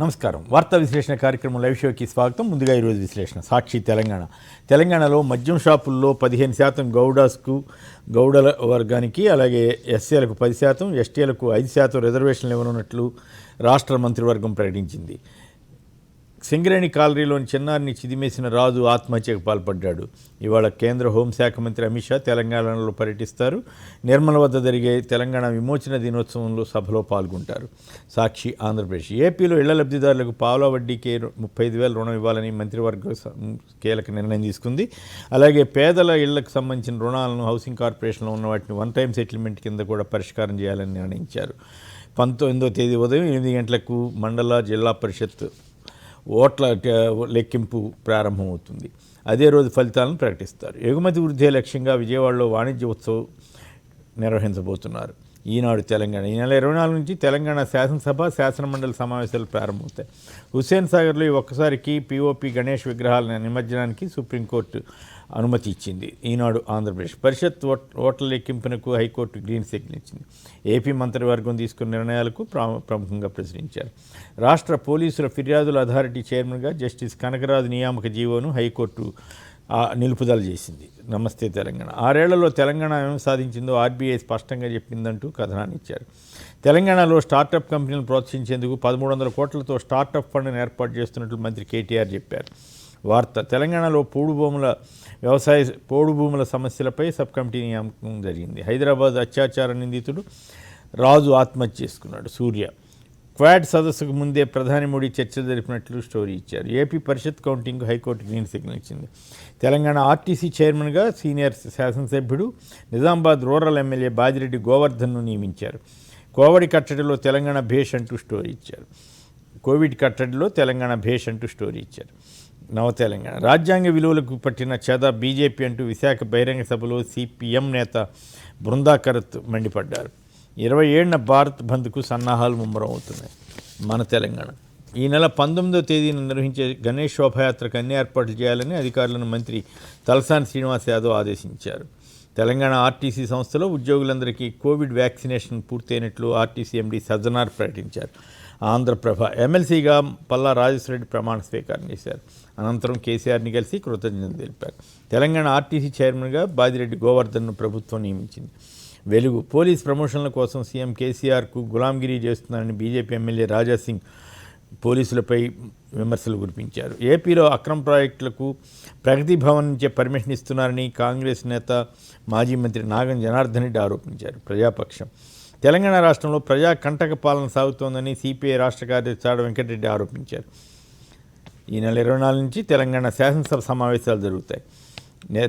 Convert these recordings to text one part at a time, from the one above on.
నమస్కారం. వార్తా విశ్లేషణ కార్యక్రమం లైవ్ షోకి స్వాగతం. ముందుగా ఈరోజు విశ్లేషణ. సాక్షి తెలంగాణలో మద్యం షాపుల్లో 15% గౌడల వర్గానికి, అలాగే ఎస్సీలకు 10%, ఎస్టీలకు 5% రిజర్వేషన్లు ఇవ్వనున్నట్లు రాష్ట్ర మంత్రివర్గం ప్రకటించింది. సింగరేణి కాలనీలోని చిన్నారిని చిదిమేసిన రాజు ఆత్మహత్యకు పాల్పడ్డాడు. ఇవాళ కేంద్ర హోంశాఖ మంత్రి అమిత్ షా తెలంగాణలో పర్యటిస్తారు. నిర్మల వద్ద జరిగే తెలంగాణ విమోచన దినోత్సవంలో సభలో పాల్గొంటారు. సాక్షి ఆంధ్రప్రదేశ్. ఏపీలో ఇళ్ల లబ్ధిదారులకు పావలా వడ్డీకి 35,000 రుణం ఇవ్వాలని మంత్రివర్గం కీలక నిర్ణయం తీసుకుంది. అలాగే పేదల ఇళ్లకు సంబంధించిన రుణాలను హౌసింగ్ కార్పొరేషన్లో ఉన్న వాటిని వన్ టైం సెటిల్మెంట్ కింద కూడా పరిష్కారం చేయాలని నిర్ణయించారు. 19వ తేదీ ఉదయం 8 గంటలకు మండల జిల్లా పరిషత్ ఓట్ల లెక్కింపు ప్రారంభమవుతుంది. అదే రోజు ఫలితాలను ప్రకటిస్తారు. ఎగుమతి వృద్ధి లక్ష్యంగా విజయవాడలో వాణిజ్య ఉత్సవం నిర్వహించబోతున్నారు. ఈనాడు తెలంగాణ. ఈ నెల 24 నుంచి తెలంగాణ శాసనసభ శాసనమండలి సమావేశాలు ప్రారంభమవుతాయి. హుస్సేన్ సాగర్లో ఒక్కసారికి పిఓపి గణేష్ విగ్రహాల నిమజ్జనానికి సుప్రీంకోర్టు అనుమతి ఇచ్చింది. ఈనాడు ఆంధ్రప్రదేశ్. పరిషత్ ఓట్ల లెక్కింపునకు హైకోర్టు గ్రీన్ సిగ్నల్ ఇచ్చింది. ఏపీ మంత్రివర్గం తీసుకున్న నిర్ణయాలకు ప్రముఖంగా ప్రచురించారు. రాష్ట్ర పోలీసుల ఫిర్యాదుల అథారిటీ చైర్మన్గా జస్టిస్ కనకరాజు నియామక జీవోను హైకోర్టు నిలుపుదల చేసింది. నమస్తే తెలంగాణ. 6 ఏళ్లలో తెలంగాణ ఏం సాధించిందో ఆర్బీఐ స్పష్టంగా చెప్పిందంటూ కథనాన్ని ఇచ్చారు. తెలంగాణలో స్టార్టప్ కంపెనీలను ప్రోత్సహించేందుకు 1,300 కోట్లతో స్టార్టప్ ఫండ్ను ఏర్పాటు చేస్తున్నట్లు మంత్రి కేటీఆర్ చెప్పారు. వార్త. తెలంగాణలో పోడు భూముల సమస్యలపై సబ్ కమిటీ నియామకం జరిగింది. హైదరాబాద్ అత్యాచార నిందితుడు రాజు ఆత్మహత్య చేసుకున్నాడు. సూర్య. క్వాడ్ సదస్సుకు ముందే ప్రధాని మోడీ చర్చలు జరిపినట్లు స్టోరీ ఇచ్చారు. ఏపీ పరిషత్ కౌంటింగ్ హైకోర్టు గ్రీన్ సిగ్నల్ ఇచ్చింది. తెలంగాణ ఆర్టీసీ చైర్మన్గా సీనియర్ శాసనసభ్యుడు నిజామాబాద్ రూరల్ ఎమ్మెల్యే బాజిరెడ్డి గోవర్ధన్ను నియమించారు. కోవిడ్ కట్టడిలో తెలంగాణ భేష్ అంటూ స్టోరీ ఇచ్చారు. నవ తెలంగాణ. రాజ్యాంగ విలువలకు పట్టిన చెద బీజేపీ అంటూ విశాఖ బహిరంగ సభలో సిపిఎం నేత బృందాకరత్ మండిపడ్డారు. 27న భారత్ బంద్కు సన్నాహాలు ముమ్మరం అవుతున్నాయి. మన తెలంగాణ. ఈ నెల 19వ తేదీన నిర్వహించే గణేష్ శోభాయాత్రకు అన్ని ఏర్పాట్లు చేయాలని అధికారులను మంత్రి తలసాని శ్రీనివాస్ యాదవ్ ఆదేశించారు. తెలంగాణ ఆర్టీసీ సంస్థలో ఉద్యోగులందరికీ కోవిడ్ వ్యాక్సినేషన్ పూర్తయినట్లు ఆర్టీసీ ఎండీ సజ్జనార్ ప్రకటించారు. ఆంధ్రప్రభ. ఎమ్మెల్సీగా పల్లా రాజేశ్వరరెడ్డి ప్రమాణ స్వీకారం చేశారు. అనంతరం కేసీఆర్ని కలిసి కృతజ్ఞతలు తెలిపారు. తెలంగాణ ఆర్టీసీ చైర్మన్గా బాజిరెడ్డి గోవర్ధన్ను ప్రభుత్వం నియమించింది. వెలుగు. పోలీస్ ప్రమోషన్ల కోసం సీఎం కేసీఆర్కు గులాంగిరీ చేస్తున్నారని బీజేపీ ఎమ్మెల్యే రాజాసింగ్ పోలీసులపై విమర్శలు కురిపించారు. ఏపీలో అక్రమ ప్రాజెక్టులకు ప్రగతి భవన్ నుంచే పర్మిషన్ ఇస్తున్నారని కాంగ్రెస్ నేత మాజీ మంత్రి నాగం జనార్దన్ రెడ్డి ఆరోపించారు. ప్రజాపక్షం. తెలంగాణ రాష్ట్రంలో ప్రజా కంటక పాలన సాగుతోందని సిపిఐ రాష్ట్ర కార్యదర్శి చాడ వెంకటరెడ్డి ఆరోపించారు. ఈ నెల 24 నుంచి తెలంగాణ శాసనసభ సమావేశాలు జరుగుతాయి.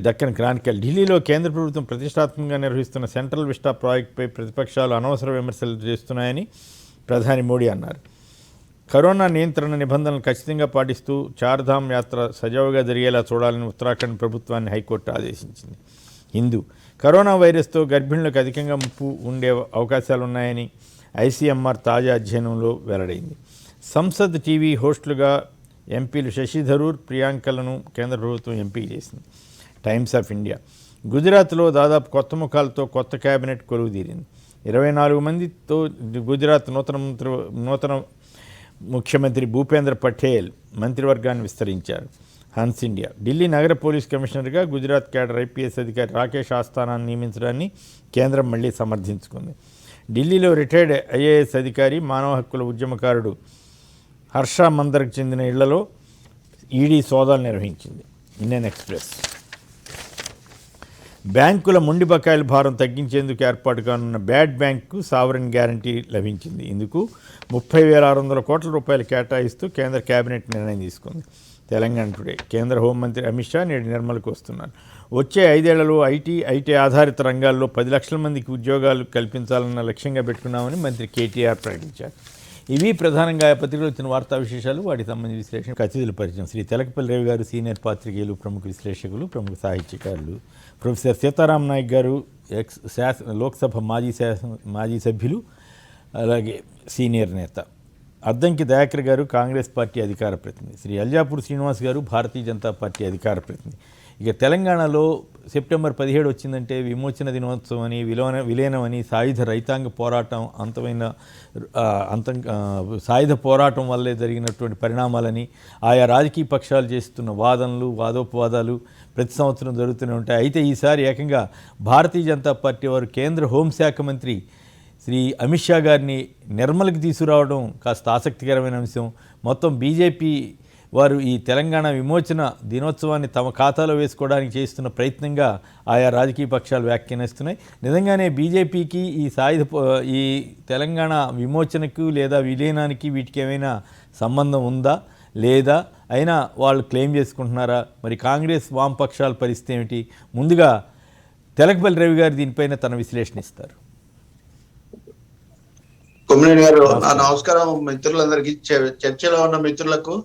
దక్కన్ క్రానికల్. ఢిల్లీలో కేంద్ర ప్రభుత్వం ప్రతిష్టాత్మకంగా నిర్వహిస్తున్న సెంట్రల్ విస్టా ప్రాజెక్టుపై ప్రతిపక్షాలు అనవసర విమర్శలు చేస్తున్నాయని ప్రధాని మోడీ అన్నారు. కరోనా నియంత్రణ నిబంధనలు ఖచ్చితంగా పాటిస్తూ చార్ధామ్ యాత్ర సజావుగా జరిగేలా చూడాలని ఉత్తరాఖండ్ ప్రభుత్వాన్ని హైకోర్టు ఆదేశించింది. హిందూ. కరోనా వైరస్తో గర్భిణులకు అధికంగా ముప్పు ఉండే అవకాశాలున్నాయని ఐసీఎంఆర్ తాజా అధ్యయనంలో వెల్లడైంది. సంసద్ టీవీ హోస్టులుగా ఎంపీలు శశి థరూర్, ప్రియాంకలను కేంద్ర ప్రభుత్వం ఎంపిక చేసింది. Times of India. గుజరాత్లో దాదాపు కొత్త ముఖాలతో కొత్త కేబినెట్ కొలువుదీరింది. 24 మందితో గుజరాత్ నూతన ముఖ్యమంత్రి భూపేంద్ర పటేల్ మంత్రివర్గాన్ని విస్తరించారు. Hans India. ఢిల్లీ నగర పోలీస్ కమిషనర్గా గుజరాత్ క్యాడర్ ఐపీఎస్ అధికారి రాకేష్ ఆస్థానాన్ని నియమించడాన్ని కేంద్రం మళ్లీ సమర్థించుకుంది. ఢిల్లీలో రిటైర్డ్ ఐఏఎస్ అధికారి, మానవ హక్కుల ఉద్యమకారుడు హర్ష మందర్కు చెందిన ఇళ్లలో ఈడీ సోదాలు నిర్వహించింది. Indian express. బ్యాంకుల మొండి బకాయిల భారం తగ్గించేందుకు ఏర్పాటు కానున్న బ్యాడ్ బ్యాంకు సావరెన్ గ్యారంటీ లభించింది. ఇందుకు 30,600 కోట్ల రూపాయలు కేటాయిస్తూ కేంద్ర కేబినెట్ నిర్ణయం తీసుకుంది. తెలంగాణ టుడే. కేంద్ర హోంమంత్రి అమిత్ షా నేడు నిర్మలకు వస్తున్నారు. వచ్చే 5 ఏళ్లలో ఐటీ ఆధారిత రంగాల్లో 10 లక్షల మందికి ఉద్యోగాలు కల్పించాలన్న లక్ష్యంగా పెట్టుకున్నామని మంత్రి కేటీఆర్ ప్రకటించారు. ఇవి ప్రధానంగా పత్రికలో వచ్చిన వార్తా విశేషాలు. వాటికి సంబంధించిన విశ్లేషణ అతిథుల పరిచయం. శ్రీ తెలకపల్లి రవి గారు సీనియర్ పాత్రికేయులు, ప్రముఖ విశ్లేషకులు, ప్రముఖ సాహిత్యకారులు. ప్రొఫెసర్ సీతారాం నాయక్ గారు లోక్సభ మాజీ సభ్యులు, అలాగే సీనియర్ నేత. అద్దంకి దయాకర్ గారు కాంగ్రెస్ పార్టీ అధికార ప్రతినిధి. శ్రీ అల్జాపూర్ శ్రీనివాస్ గారు భారతీయ జనతా పార్టీ అధికార ప్రతినిధి. ఇక తెలంగాణలో సెప్టెంబర్ 17 వచ్చిందంటే విమోచన దినోత్సవం అని, విలీనం అని, సాయుధ రైతాంగ పోరాటం సాయుధ పోరాటం వల్లే జరిగినటువంటి పరిణామాలని, ఆయా రాజకీయ పక్షాలు చేస్తున్న వాదోపవాదాలు ప్రతి సంవత్సరం జరుగుతూనే ఉంటాయి. అయితే ఈసారి ఏకంగా భారతీయ జనతా పార్టీ వారు కేంద్ర హోంశాఖ మంత్రి శ్రీ అమిత్ షా గారిని నిర్మల్కి తీసుకురావడం కాస్త ఆసక్తికరమైన అంశం. మొత్తం బీజేపీ వారు ఈ తెలంగాణ విమోచన దినోత్సవాన్ని తమ ఖాతాలో వేసుకోవడానికి చేస్తున్న ప్రయత్నంగా ఆయా రాజకీయ పక్షాలు వ్యాఖ్యానిస్తున్నాయి. నిజంగానే బీజేపీకి ఈ తెలంగాణ విమోచనకు లేదా విలీనానికి వీటికి ఏమైనా సంబంధం ఉందా లేదా అయినా వాళ్ళు క్లెయిమ్ చేసుకుంటున్నారా? మరి కాంగ్రెస్ వామపక్షాల పరిస్థితి ఏమిటి? ముందుగా తెలకపల్లి రవి గారు దీనిపైన తన విశ్లేషణ ఇస్తారు. కొమ్మినేని గారు, నమస్కారం. మిత్రులందరికీ, చర్చలో ఉన్న మిత్రులకు,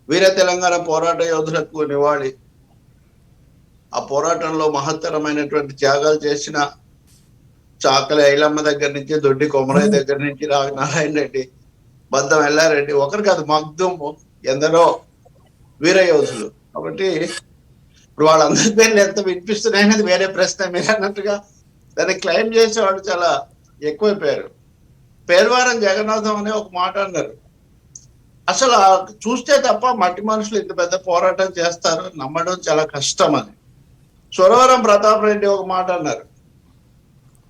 వీర తెలంగాణ పోరాట యోధులకు నివాళి. ఆ పోరాటంలో మహత్తరమైనటువంటి త్యాగాలు చేసిన చాకలి ఐలమ్మ దగ్గర నుంచి, దొడ్డి కొమరయ్య దగ్గర నుంచి, రావి నారాయణ రెడ్డి, బద్దం ఎల్లారెడ్డి, ఒకరు కాదు మగ్దుము, ఎందరో వీర యోధులు. కాబట్టి ఇప్పుడు వాళ్ళందరి పేర్లు ఎంత వినిపిస్తున్నాయనేది వేరే ప్రశ్న. మీరు అన్నట్టుగా దాన్ని క్లెయిమ్ చేసేవాళ్ళు చాలా ఎక్కువైపోయారు. పేర్వారం జగన్నాథం అనే ఒక మాట అన్నారు. అసలు చూస్తే తప్ప మట్టి మనుషులు ఇంత పెద్ద పోరాటం చేస్తారు నమ్మడం చాలా కష్టం అని. సురవరం ప్రతాప్ రెడ్డి ఒక మాట అన్నారు.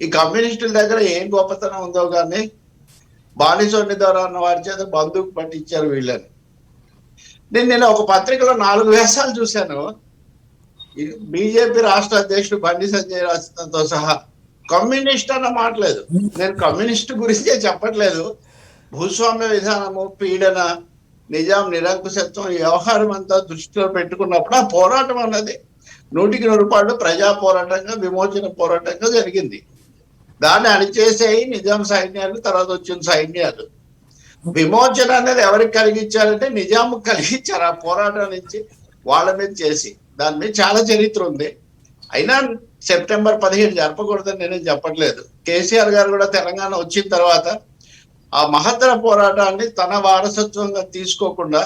ఈ కమ్యూనిస్టుల దగ్గర ఏం గొప్పతనం ఉందో కానీ బానిసోని ద్వారా అన్న వారి చేత బంధుకు పట్టించారు వీళ్ళని. నేను ఒక పత్రికలో 4 వ్యాసాలు చూశాను. బీజేపీ రాష్ట్ర అధ్యక్షుడు బండి సంజయ్ రాసినంతో సహా. కమ్యూనిస్ట్ అన్న మాటలేదు. నేను కమ్యూనిస్ట్ గురించే చెప్పట్లేదు. భూస్వామ్య విధానము, పీడన, నిజాం నిరంకుశత్వం, ఈ వ్యవహారం అంతా దృష్టిలో పెట్టుకున్నప్పుడు ఆ పోరాటం అన్నది 100% ప్రజా పోరాటంగా, విమోచన పోరాటంగా జరిగింది. దాన్ని అణిచేసేయి నిజాం సైన్యాలు, తర్వాత వచ్చిన సైన్యాలు. విమోచన అనేది ఎవరికి కలిగించారంటే నిజాంకు కలిగించారు. ఆ పోరాటం నుంచి వాళ్ళ మీద చేసి, దాని మీద చాలా చరిత్ర ఉంది. అయినా సెప్టెంబర్ 17 జరపకూడదని నేనేం చెప్పట్లేదు. కేసీఆర్ గారు కూడా తెలంగాణ వచ్చిన తర్వాత ఆ మహత్తర పోరాటాన్ని తన వారసత్వంగా తీసుకోకుండా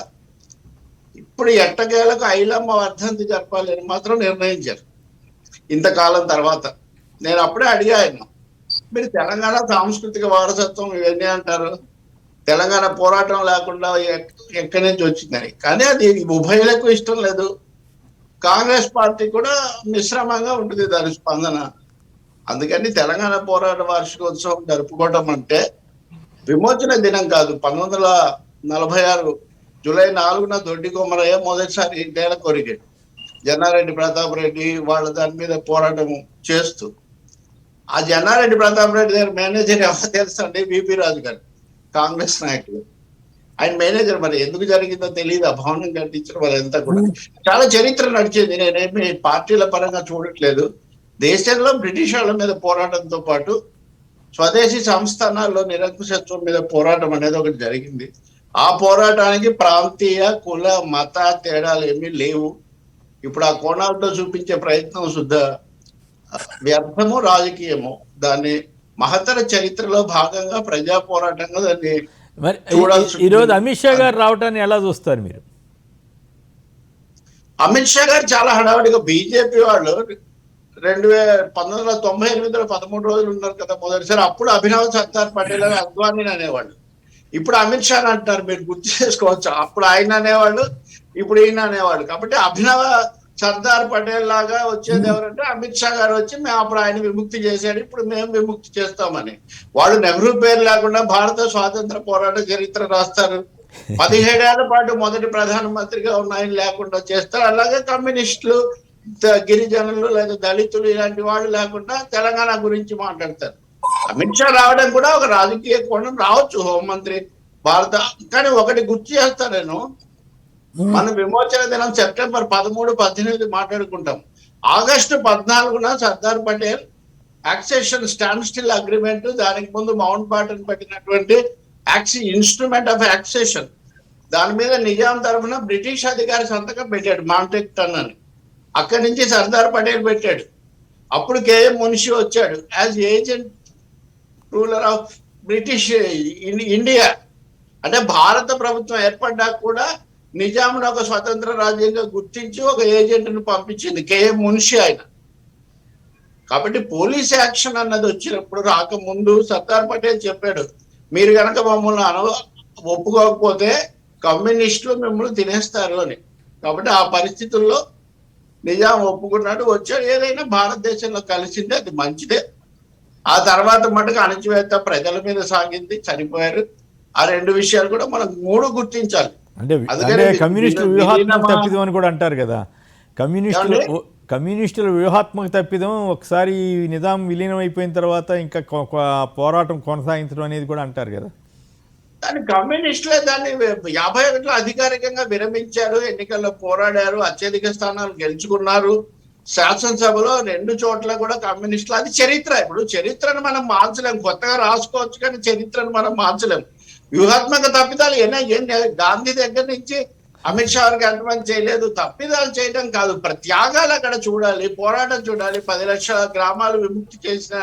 ఇప్పుడు ఎట్టకేలకు ఐలమ్మ వర్ధంతి జరపాలని మాత్రం నిర్ణయించారు. ఇంతకాలం తర్వాత నేను అప్పుడే అడిగాను, మీరు తెలంగాణ సాంస్కృతిక వారసత్వం ఇవన్నీ అంటారు, తెలంగాణ పోరాటం లేకుండా ఎక్కడి నుంచి వచ్చిందని. కానీ అది ఉభయులకు ఇష్టం లేదు. కాంగ్రెస్ పార్టీ కూడా మిశ్రమంగా ఉంటుంది దాని స్పందన. అందుకని తెలంగాణ పోరాట వార్షికోత్సవం జరుపుకోవడం అంటే విమోచన దినం కాదు. 1946 జూలై 4న దొడ్డి కొమరయ్య మొదటిసారి నేల కొరిగాడు. జన్నారెడ్డి ప్రతాప్ రెడ్డి వాళ్ళ దాని మీద పోరాటం చేస్తూ, ఆ జన్నారెడ్డి ప్రతాప్ రెడ్డి దగ్గర మేనేజర్ ఎవరు తెలుసండి? విపి రాజు గారు, కాంగ్రెస్ నాయకులు. ఆయన మేనేజర్. మరి ఎందుకు జరిగిందో తెలియదు. ఆ భవనం కట్టించడం వాళ్ళంతా కూడా చాలా చరిత్ర నడిచింది. నేనేమి పార్టీల పరంగా చూడట్లేదు. దేశంలో బ్రిటిష్ వాళ్ళ మీద పోరాటంతో పాటు స్వదేశీ సంస్థానాల్లో నిరంకుశత్వం మీద పోరాటం అనేది ఒకటి జరిగింది. ఆ పోరాటానికి ప్రాంతీయ, కుల, మత తేడాలు ఏమీ లేవు. ఇప్పుడు ఆ కోణాలతో చూపించే ప్రయత్నం శుద్ధ వ్యర్థము, రాజకీయము. దాన్ని మహత్తర చరిత్రలో భాగంగా ప్రజా పోరాటంగా దాన్ని మరి ఈరోజు అమిత్ షా గారు రావటాన్ని ఎలా చూస్తారు మీరు? అమిత్ షా గారు చాలా హడావుడిగా, బీజేపీ వాళ్ళు 1998లో 13 రోజులు ఉన్నారు కదా మొదటిసారి. అప్పుడు అభినవ్ సర్దార్ పటేల్ అని అద్వానీ అనేవాళ్ళు. ఇప్పుడు అమిత్ షా అంటారు. మీరు గుర్తు చేసుకోవచ్చు. అప్పుడు ఆయన అనేవాళ్ళు, ఇప్పుడు ఈయన అనేవాళ్ళు. కాబట్టి అభినవ్ సర్దార్ పటేల్ లాగా వచ్చేది ఎవరంటే అమిత్ షా గారు వచ్చి మేము అప్పుడు ఆయన విముక్తి చేశాడు, ఇప్పుడు మేము విముక్తి చేస్తామని. వాళ్ళు నెహ్రూ పేరు లేకుండా భారత స్వాతంత్ర పోరాట చరిత్ర రాస్తారు. 17 ఏళ్ల పాటు మొదటి ప్రధానమంత్రిగా ఉన్న ఆయన లేకుండా చేస్తారు. అలాగే కమ్యూనిస్టులు, గిరిజనులు లేదా దళితులు ఇలాంటి వాళ్ళు లేకుండా తెలంగాణ గురించి మాట్లాడతారు. అమిత్ షా రావడం కూడా ఒక రాజకీయ కోణం రావచ్చు, హోంమంత్రి భారత. కానీ ఒకటి గుర్తు చేస్తా నేను, మన విమోచన దినం సెప్టెంబర్ 13, 18 మాట్లాడుకుంటాం. ఆగస్టు 14న Sardar Patel accession stand still agreement, దానికి ముందు మౌంట్ బాటన్ పెట్టినటువంటి ఇన్స్ట్రుమెంట్ ఆఫ్ యాక్సెషన్, దాని మీద నిజాం తరఫున బ్రిటిష్ అధికారి సంతకం పెట్టాడు, మాంటెక్టన్ అని. అక్కడి నుంచి సర్దార్ పటేల్ పెట్టాడు. అప్పుడు కేఎం మున్షి వచ్చాడు as agent ruler of British India. అంటే భారత ప్రభుత్వం ఏర్పడ్డా కూడా నిజాంను ఒక స్వతంత్ర రాజ్యంగా గుర్తించి ఒక ఏజెంట్ను పంపించింది, కేఎం మున్షి ఆయన. కాబట్టి పోలీస్ యాక్షన్ అన్నది వచ్చినప్పుడు రాకముందు సర్దార్ పటేల్ చెప్పాడు, మీరు కనుక మమ్మల్ని ఒప్పుకోకపోతే కమ్యూనిస్టులు మిమ్మల్ని తినేస్తారు అని. కాబట్టి ఆ పరిస్థితుల్లో నిజాం ఒప్పుకున్నాడు, వచ్చాడు. ఏదైనా భారతదేశంలో కలిసిందే, అది మంచిదే. ఆ తర్వాత మటుకు అణచివేత ప్రజల మీద సాగింది, చనిపోయారు. ఆ రెండు విషయాలు కూడా మనం మూడు గుర్తించాలి. అంటే కమ్యూనిస్టుల వ్యూహాత్మక తప్పిదం అని కూడా అంటారు కదా. కమ్యూనిస్టుల వ్యూహాత్మక తప్పిదం ఒకసారి నిజాం విలీనం అయిపోయిన తర్వాత ఇంకా పోరాటం కొనసాగించడం అనేది కూడా అంటారు కదా. దాన్ని కమ్యూనిస్టులే దాన్ని 51లో అధికారికంగా విరమించారు, ఎన్నికల్లో పోరాడారు, అత్యధిక స్థానాలు గెలుచుకున్నారు. శాసనసభలో 2 చోట్ల కూడా కమ్యూనిస్టులు. అది చరిత్ర. ఇప్పుడు చరిత్రను మనం మార్చలేము, కొత్తగా రాసుకోవచ్చు కానీ చరిత్రను మనం మార్చలేము. వ్యూహాత్మక తప్పిదాలు గాంధీ దగ్గర నుంచి అమిత్ షా గారికి ఎంతమంది చేయలేదు. తప్పిదాలు చేయడం కాదు, త్యాగాలు అక్కడ చూడాలి, పోరాటం చూడాలి, 10 లక్షల గ్రామాలు విముక్తి చేసిన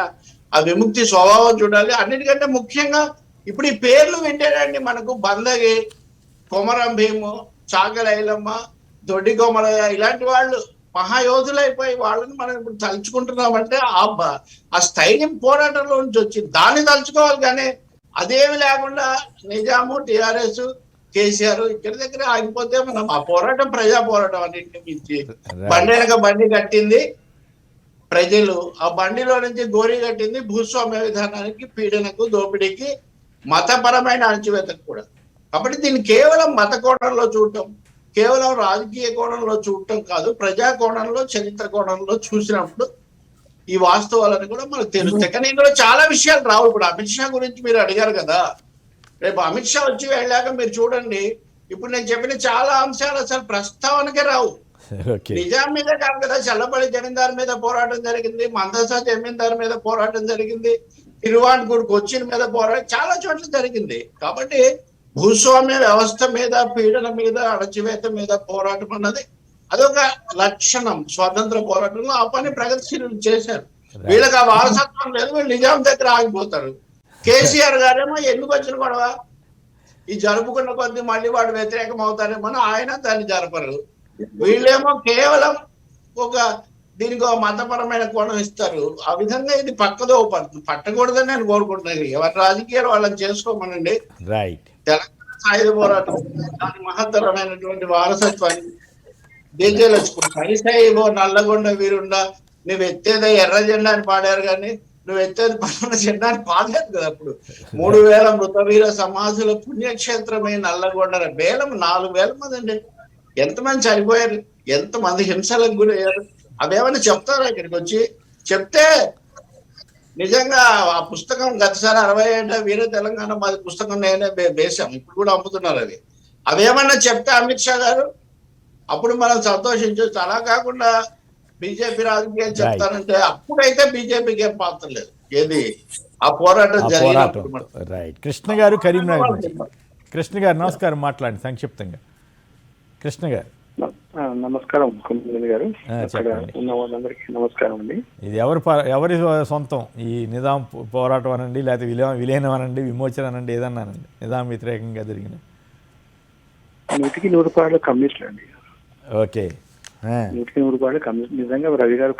ఆ విముక్తి స్వభావం చూడాలి. అన్నిటికంటే ముఖ్యంగా ఇప్పుడు ఈ పేర్లు వింటేనండి మనకు బందగి, కొమరం భీము, చాగలైలమ్మ, దొడ్డి కొమరయ్య ఇలాంటి వాళ్ళు మహాయోధులైపోయి వాళ్ళని మనం ఇప్పుడు తలుచుకుంటున్నామంటే ఆ స్థైర్యం పోరాటంలో నుంచి వచ్చింది. దాన్ని తలుచుకోవాలి కానీ అదేమి లేకుండా నిజాము, టిఆర్ఎస్, కేసీఆర్ ఇక్కడి దగ్గర ఆగిపోతే మనం ఆ పోరాటం ప్రజా పోరాటం అన్నింటిని మించి బండి వెనక బండి కట్టింది ప్రజలు. ఆ బండిలో నుంచి గోరి కట్టింది భూస్వామ్య విధానానికి, పీడనకు, దోపిడీకి, మతపరమైన అణచివేతకు కూడా. కాబట్టి దీన్ని కేవలం మత కోణంలో చూడటం, కేవలం రాజకీయ కోణంలో చూడటం కాదు, ప్రజా కోణంలో, చరిత్ర కోణంలో చూసినప్పుడు ఈ వాస్తవాలని కూడా మనకు తెలుస్తాయి. కానీ ఇందులో చాలా విషయాలు రావు. ఇప్పుడు అమిత్ షా గురించి మీరు అడిగారు కదా, రేపు అమిత్ షా వచ్చి వెళ్ళాక మీరు చూడండి, ఇప్పుడు నేను చెప్పిన చాలా అంశాలు అసలు ప్రస్తావనకే రావు. నిజాం మీద కాదు కదా, చల్లపల్లి జమీందార్ మీద పోరాటం జరిగింది, మందసా జమీందార్ మీద పోరాటం జరిగింది, తిరువాన్కూర్ కొచ్చిన్ మీద పోరాటం చాలా చోట్ల జరిగింది. కాబట్టి భూస్వామ్య వ్యవస్థ మీద, పీడన మీద, అణచివేత మీద పోరాటం అన్నది అదొక లక్షణం స్వాతంత్ర పోరాటంలో. ఆ పని ప్రగతిశీలు చేశారు. వీళ్ళకి ఆ వారసత్వం లేదు, వీళ్ళు నిజాం దగ్గర ఆగిపోతారు. కేసీఆర్ గారేమో ఎందుకు వచ్చిన గొడవ, ఈ జరుపుకున్న కొద్ది మళ్ళీ వాడు వ్యతిరేకం అవుతారేమో ఆయన దాన్ని జరపరు. వీళ్ళేమో కేవలం దీనికి మతపరమైన కోణం ఇస్తారు. ఆ విధంగా ఇది పక్కదో పట్టకూడదని నేను కోరుకుంటున్నాను. ఎవరి రాజకీయాలు వాళ్ళని చేసుకోమనండి. తెలంగాణ సాయుధ పోరాటం దాని మహత్తరమైనటువంటి వారసత్వాన్ని సైసైవో నల్లగొండ వీరుండా నువ్వు ఎత్తేదే ఎర్ర జెండా అని పాడారు, కానీ నువ్వు ఎత్తేది పక్కన జెండా అని పాడలేదు కదా. అప్పుడు 3000 మృతవీర సమాధుల పుణ్యక్షేత్రమే నల్లగొండ. 4,000 మంది అండి. ఎంతమంది చనిపోయారు, ఎంతమంది హింసలకు గురయ్యారు, అవేమన్నా చెప్తారా? ఇక్కడికి వచ్చి చెప్తే నిజంగా ఆ పుస్తకం గతసారి 60 వీర తెలంగాణ మాది పుస్తకం నేనే వేశాం, ఇప్పుడు కూడా అమ్ముతున్నారు. అవేమన్నా చెప్తే అమిత్ షా గారు అప్పుడు మనం సంతోషించవచ్చు. అలా కాకుండా బీజేపీ రాజకీయాలు చెప్తానంటే అప్పుడైతే బీజేపీకి ఏం పాత్ర లేదు. ఏది ఆ పోరాటం జరిగినప్పుడు. కృష్ణ గారు కరీంనగర్ నుంచి. కృష్ణ గారు నమస్కారం, మాట్లాడండి సంక్షిప్తంగా. కృష్ణ గారు నమస్కారం. గారు ఉన్న వాళ్ళందరికీ నమస్కారం అండి. ఇది ఎవరి సొంతం ఈ నిజాం పోరాటం అనండి, లేకపోతే విలీనం అనండి, విమోచన అనండి, ఏదన్నానండి నిజాం వ్యతిరేకంగా జరిగిన 100% కమ్యూనిస్టులు అండి. Okay, 100% communist. నిజంగా రవి గారు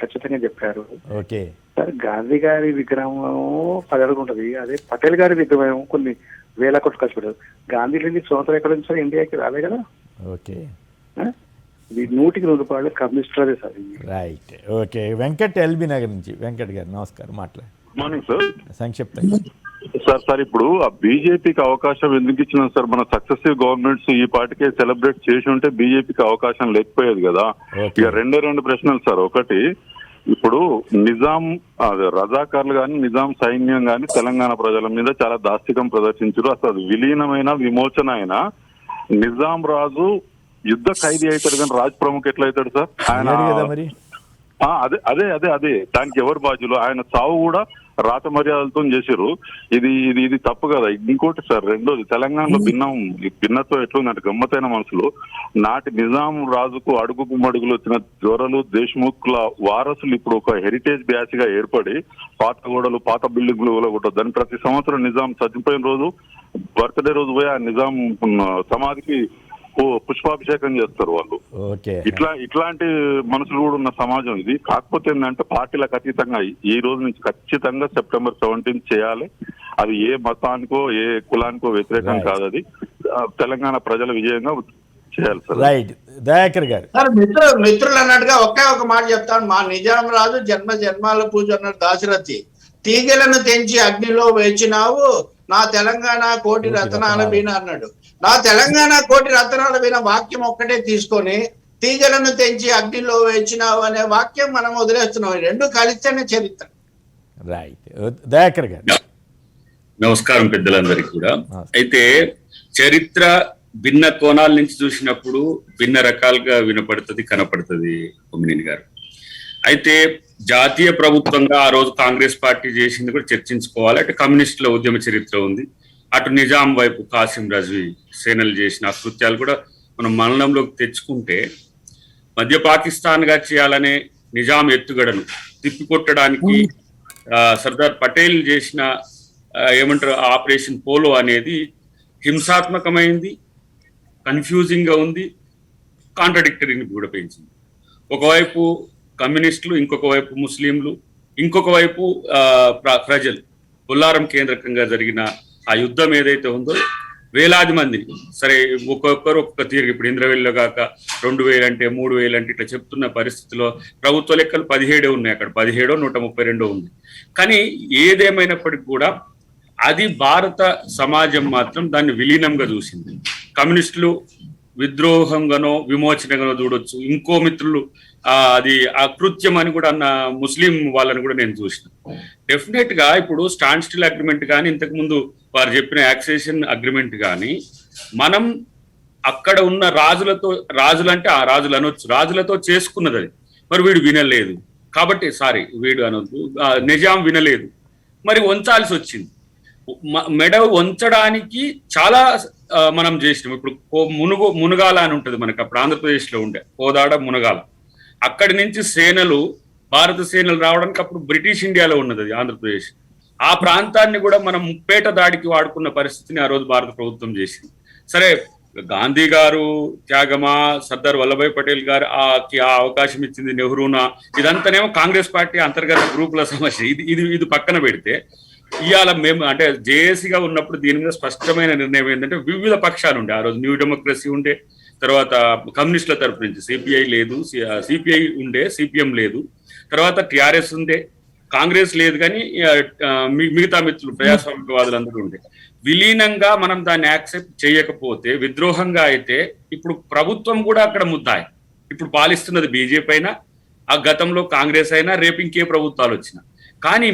ఖచ్చితంగా చెప్పారు. ఓకే సార్, గాంధీ గారి విగ్రహం 10 అడుగులు ఉంటుంది, అదే పటేల్ గారి విగ్రహం కొన్ని వేల కోట్లు ఖర్చు పెట్టారు. గాంధీ నుంచి స్వతంత్రం ఎక్కడ నుంచి సార్ ఇండియాకి రాలే కదా. ఓకే, 100% కమ్యూనిస్టులదే sir. Right. Okay, Venkat LB Nagar నుంచి. వెంకట్ గారు నమస్కారం, మాట్లాడండి. Morning sir. సంక్షిప్తంగా సార్ ఇప్పుడు ఆ బీజేపీకి అవకాశం ఎందుకు ఇచ్చినాం సార్? మన సక్సెసివ్ గవర్నమెంట్స్ ఈ పార్టీకే సెలబ్రేట్ చేసి ఉంటే బీజేపీకి అవకాశం లేకపోయేది కదా. ఇక 2 ప్రశ్నలు సార్. ఒకటి, ఇప్పుడు నిజాం రజాకార్లు కానీ, నిజాం సైన్యం కానీ తెలంగాణ ప్రజల మీద చాలా దాస్తికం ప్రదర్శించారు. అసలు విలీనమైన, విమోచన అయినా నిజాం రాజు యుద్ధ ఖైదీ అవుతాడు కానీ రాజ్ ప్రముఖ్ ఎట్లా అవుతాడు సార్? ఆయన అదే దానికి ఎవరు బాధ్యులు? ఆయన చావు కూడా రాత మర్యాదలతో చేశారు. ఇది ఇది ఇది తప్పు కదా. ఇంకోటి సార్, రెండోది తెలంగాణలో భిన్నత్వం ఎట్లుందంటే గమ్మతైన మనసులు నాటి నిజాం రాజుకు అడుగుకు మడుగులు వచ్చిన జ్వరలు దేశ్ముఖ్ల వారసులు ఇప్పుడు ఒక హెరిటేజ్ బ్యాచ్ గా ఏర్పడి పాత గోడలు పాత బిల్డింగ్లు కూలగొట్టొద్దని ప్రతి సంవత్సరం నిజాం చనిపోయిన రోజు బర్త్డే రోజు పోయి ఆ నిజాం సమాధికి పుష్పాభిషేకం చేస్తారు వాళ్ళు. ఇట్లాంటి మనుషులు కూడా ఉన్న సమాజం ఇది. కాకపోతే ఏంటంటే పార్టీలకు అతీతంగా ఈ రోజు నుంచి ఖచ్చితంగా September 17 చేయాలి. అది ఏ మతానికో ఏ కులానికో వ్యతిరేకం కాదు. అది తెలంగాణ ప్రజల విజయంగా చేయాలి సార్. రైట్. దయాకర్ గారు సార్, మిత్రులు అన్నట్టుగా ఒకే ఒక మాట చెప్తాను. మా నిజాం రాజు జన్మ జన్మాల పూజ అన్నాడు దాశరథి. తీగలను తెంచి అగ్నిలో వేచినావు నా తెలంగాణ కోటి రతనాల వీణ అన్నాడు. నా తెలంగాణ కోటి రతనాల వీణ వాక్యం ఒక్కటే తీసుకొని తీగలను తెంచి అగ్నిలో వేచినావు అనే వాక్యం మనం వదిలేస్తున్నాం. రెండు కలిస్తేనే చరిత్ర. రైట్. దయాకర్ గారు నమస్కారం పెద్దలందరికీ కూడా. అయితే చరిత్ర భిన్న కోణాల నుంచి చూసినప్పుడు భిన్న రకాలుగా వినపడుతుంది, కనపడుతుంది కొమ్మినేని గారు. అయితే జాతీయ ప్రభుత్వంగా ఆ రోజు కాంగ్రెస్ పార్టీ చేసింది కూడా చర్చించుకోవాలి. అటు కమ్యూనిస్టుల ఉద్యమ చరిత్ర ఉంది, అటు నిజాం వైపు కాసిం రజ్వీ సేనలు చేసిన అకృత్యాలు కూడా మనం మననంలోకి తెచ్చుకుంటే మధ్య పాకిస్తాన్ గా చేయాలనే నిజాం ఎత్తుగడను తిప్పికొట్టడానికి సర్దార్ పటేల్ చేసిన ఏమంటారు ఆపరేషన్ పోలో అనేది హింసాత్మకమైంది, కన్ఫ్యూజింగ్ గా ఉంది, కాంట్రడిక్టరీని కూడా పెంచింది. ఒకవైపు కమ్యూనిస్టులు, ఇంకొక వైపు ముస్లింలు, ఇంకొక వైపు ప్రజలు. బొల్లారం కేంద్రకంగా జరిగిన ఆ యుద్ధం ఏదైతే ఉందో వేలాది మందిని, సరే ఒక్కొక్కరు ఒక్కొక్క తీరు, ఇప్పుడు ఇంద్రవెల్లిలో కాక 2000 అంటే 3000 అంటే ఇట్లా చెప్తున్న పరిస్థితిలో ప్రభుత్వ లెక్కలు 17 ఉన్నాయి, అక్కడ 17 132 ఉంది. కానీ ఏదేమైనప్పటికీ కూడా అది భారత సమాజం మాత్రం దాన్ని విలీనంగా చూసింది. కమ్యూనిస్టులు విద్రోహంగానో విమోచనగానో చూడొచ్చు, ఇంకో మిత్రులు అది అకృత్యం అని కూడా అన్న ముస్లిం వాళ్ళని కూడా నేను చూసిన. డెఫినెట్ గా ఇప్పుడు స్టాండ్ స్టిల్ అగ్రిమెంట్ కానీ, ఇంతకు ముందు వారు చెప్పిన యాక్సేషన్ అగ్రిమెంట్ కానీ, మనం అక్కడ ఉన్న రాజులంటే ఆ రాజులు అనొచ్చు, రాజులతో చేసుకున్నది అది. మరి వీడు వినలేదు కాబట్టి, వీడు అనొద్దు, నిజాం వినలేదు, మరి వంచాల్సి వచ్చింది. మెడ వంచడానికి చాలా మనం చేసినాం. ఇప్పుడు మునగాల అని ఉంటుంది మనకి, అప్పుడు ఆంధ్రప్రదేశ్ లో ఉండే కోదాడ మునగాల. అక్కడి నుంచి సేనలు, భారత సేనలు రావడానికి అప్పుడు బ్రిటిష్ ఇండియాలో ఉన్నది అది ఆంధ్రప్రదేశ్. ఆ ప్రాంతాన్ని కూడా మనం ముప్పేట దాడికి వాడుకున్న పరిస్థితిని ఆ రోజు భారత ప్రభుత్వం చేసింది. సరే, గాంధీ గారు త్యాగమా, సర్దార్ వల్లభాయ్ పటేల్ గారు ఆ అవకాశం ఇచ్చింది నెహ్రూనా, ఇదంతానేమో కాంగ్రెస్ పార్టీ అంతర్గత గ్రూపుల సమస్య. ఇది పక్కన పెడితే ఇవాళ మేము అంటే జేఏసీగా ఉన్నప్పుడు దీని మీద స్పష్టమైన నిర్ణయం ఏంటంటే వివిధ పక్షాలు ఉండే. ఆ రోజు న్యూ డెమోక్రసీ ఉండే, తర్వాత కమ్యూనిస్టుల తరపు నుంచి సిపిఐ లేదు, సిపిఐ ఉండే, సిపిఎం లేదు, తర్వాత టిఆర్ఎస్ ఉండే, కాంగ్రెస్ లేదు, కానీ మిగతా మిత్రులు ప్రజాస్వామికవాదులందరూ ఉండే. విలీనంగా మనం దాన్ని యాక్సెప్ట్ చేయకపోతే, విద్రోహంగా అయితే ఇప్పుడు ప్రభుత్వం కూడా అక్కడ ముద్దాయి. ఇప్పుడు పాలిస్తున్నది బీజేపీ అయినా, ఆ గతంలో కాంగ్రెస్ అయినా, రేపు ఇంకే ప్రభుత్వాలు వచ్చినా. కానీ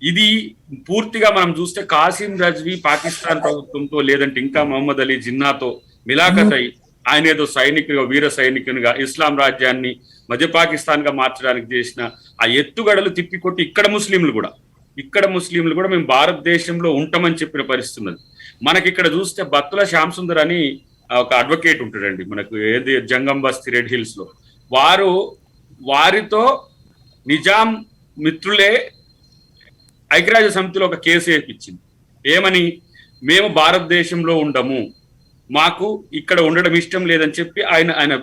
ఇది పూర్తిగా మనం చూస్తే కాసిం రజ్వీ పాకిస్తాన్ ప్రభుత్వంతో, లేదంటే ఇంకా మహమ్మద్ అలీ జిన్నాతో మిలాఖత్ అయి ఆయన ఏదో సైనికుగా, వీర సైనికునిగా ఇస్లాం రాజ్యాన్ని మధ్య పాకిస్తాన్ గా మార్చడానికి చేసిన ఆ ఎత్తుగడలు తిప్పికొట్టి ఇక్కడ ముస్లింలు కూడా మేము భారతదేశంలో ఉంటామని చెప్పిన పరిస్థితి ఉన్నది. మనకి ఇక్కడ చూస్తే బత్తుల శ్యామ్ సుందర్ అని ఒక అడ్వకేట్ ఉంటాడండి మనకు, ఏది జంగం బస్తీ రెడ్ హిల్స్ లో. వారితో నిజాం మిత్రులే ఐక్యరాజ్య సమితిలో ఒక కేసు వేయించింది. ఏమని, మేము భారతదేశంలో ఉండము, మాకు ఇక్కడ ఉండడం ఇష్టం లేదని చెప్పి ఆయన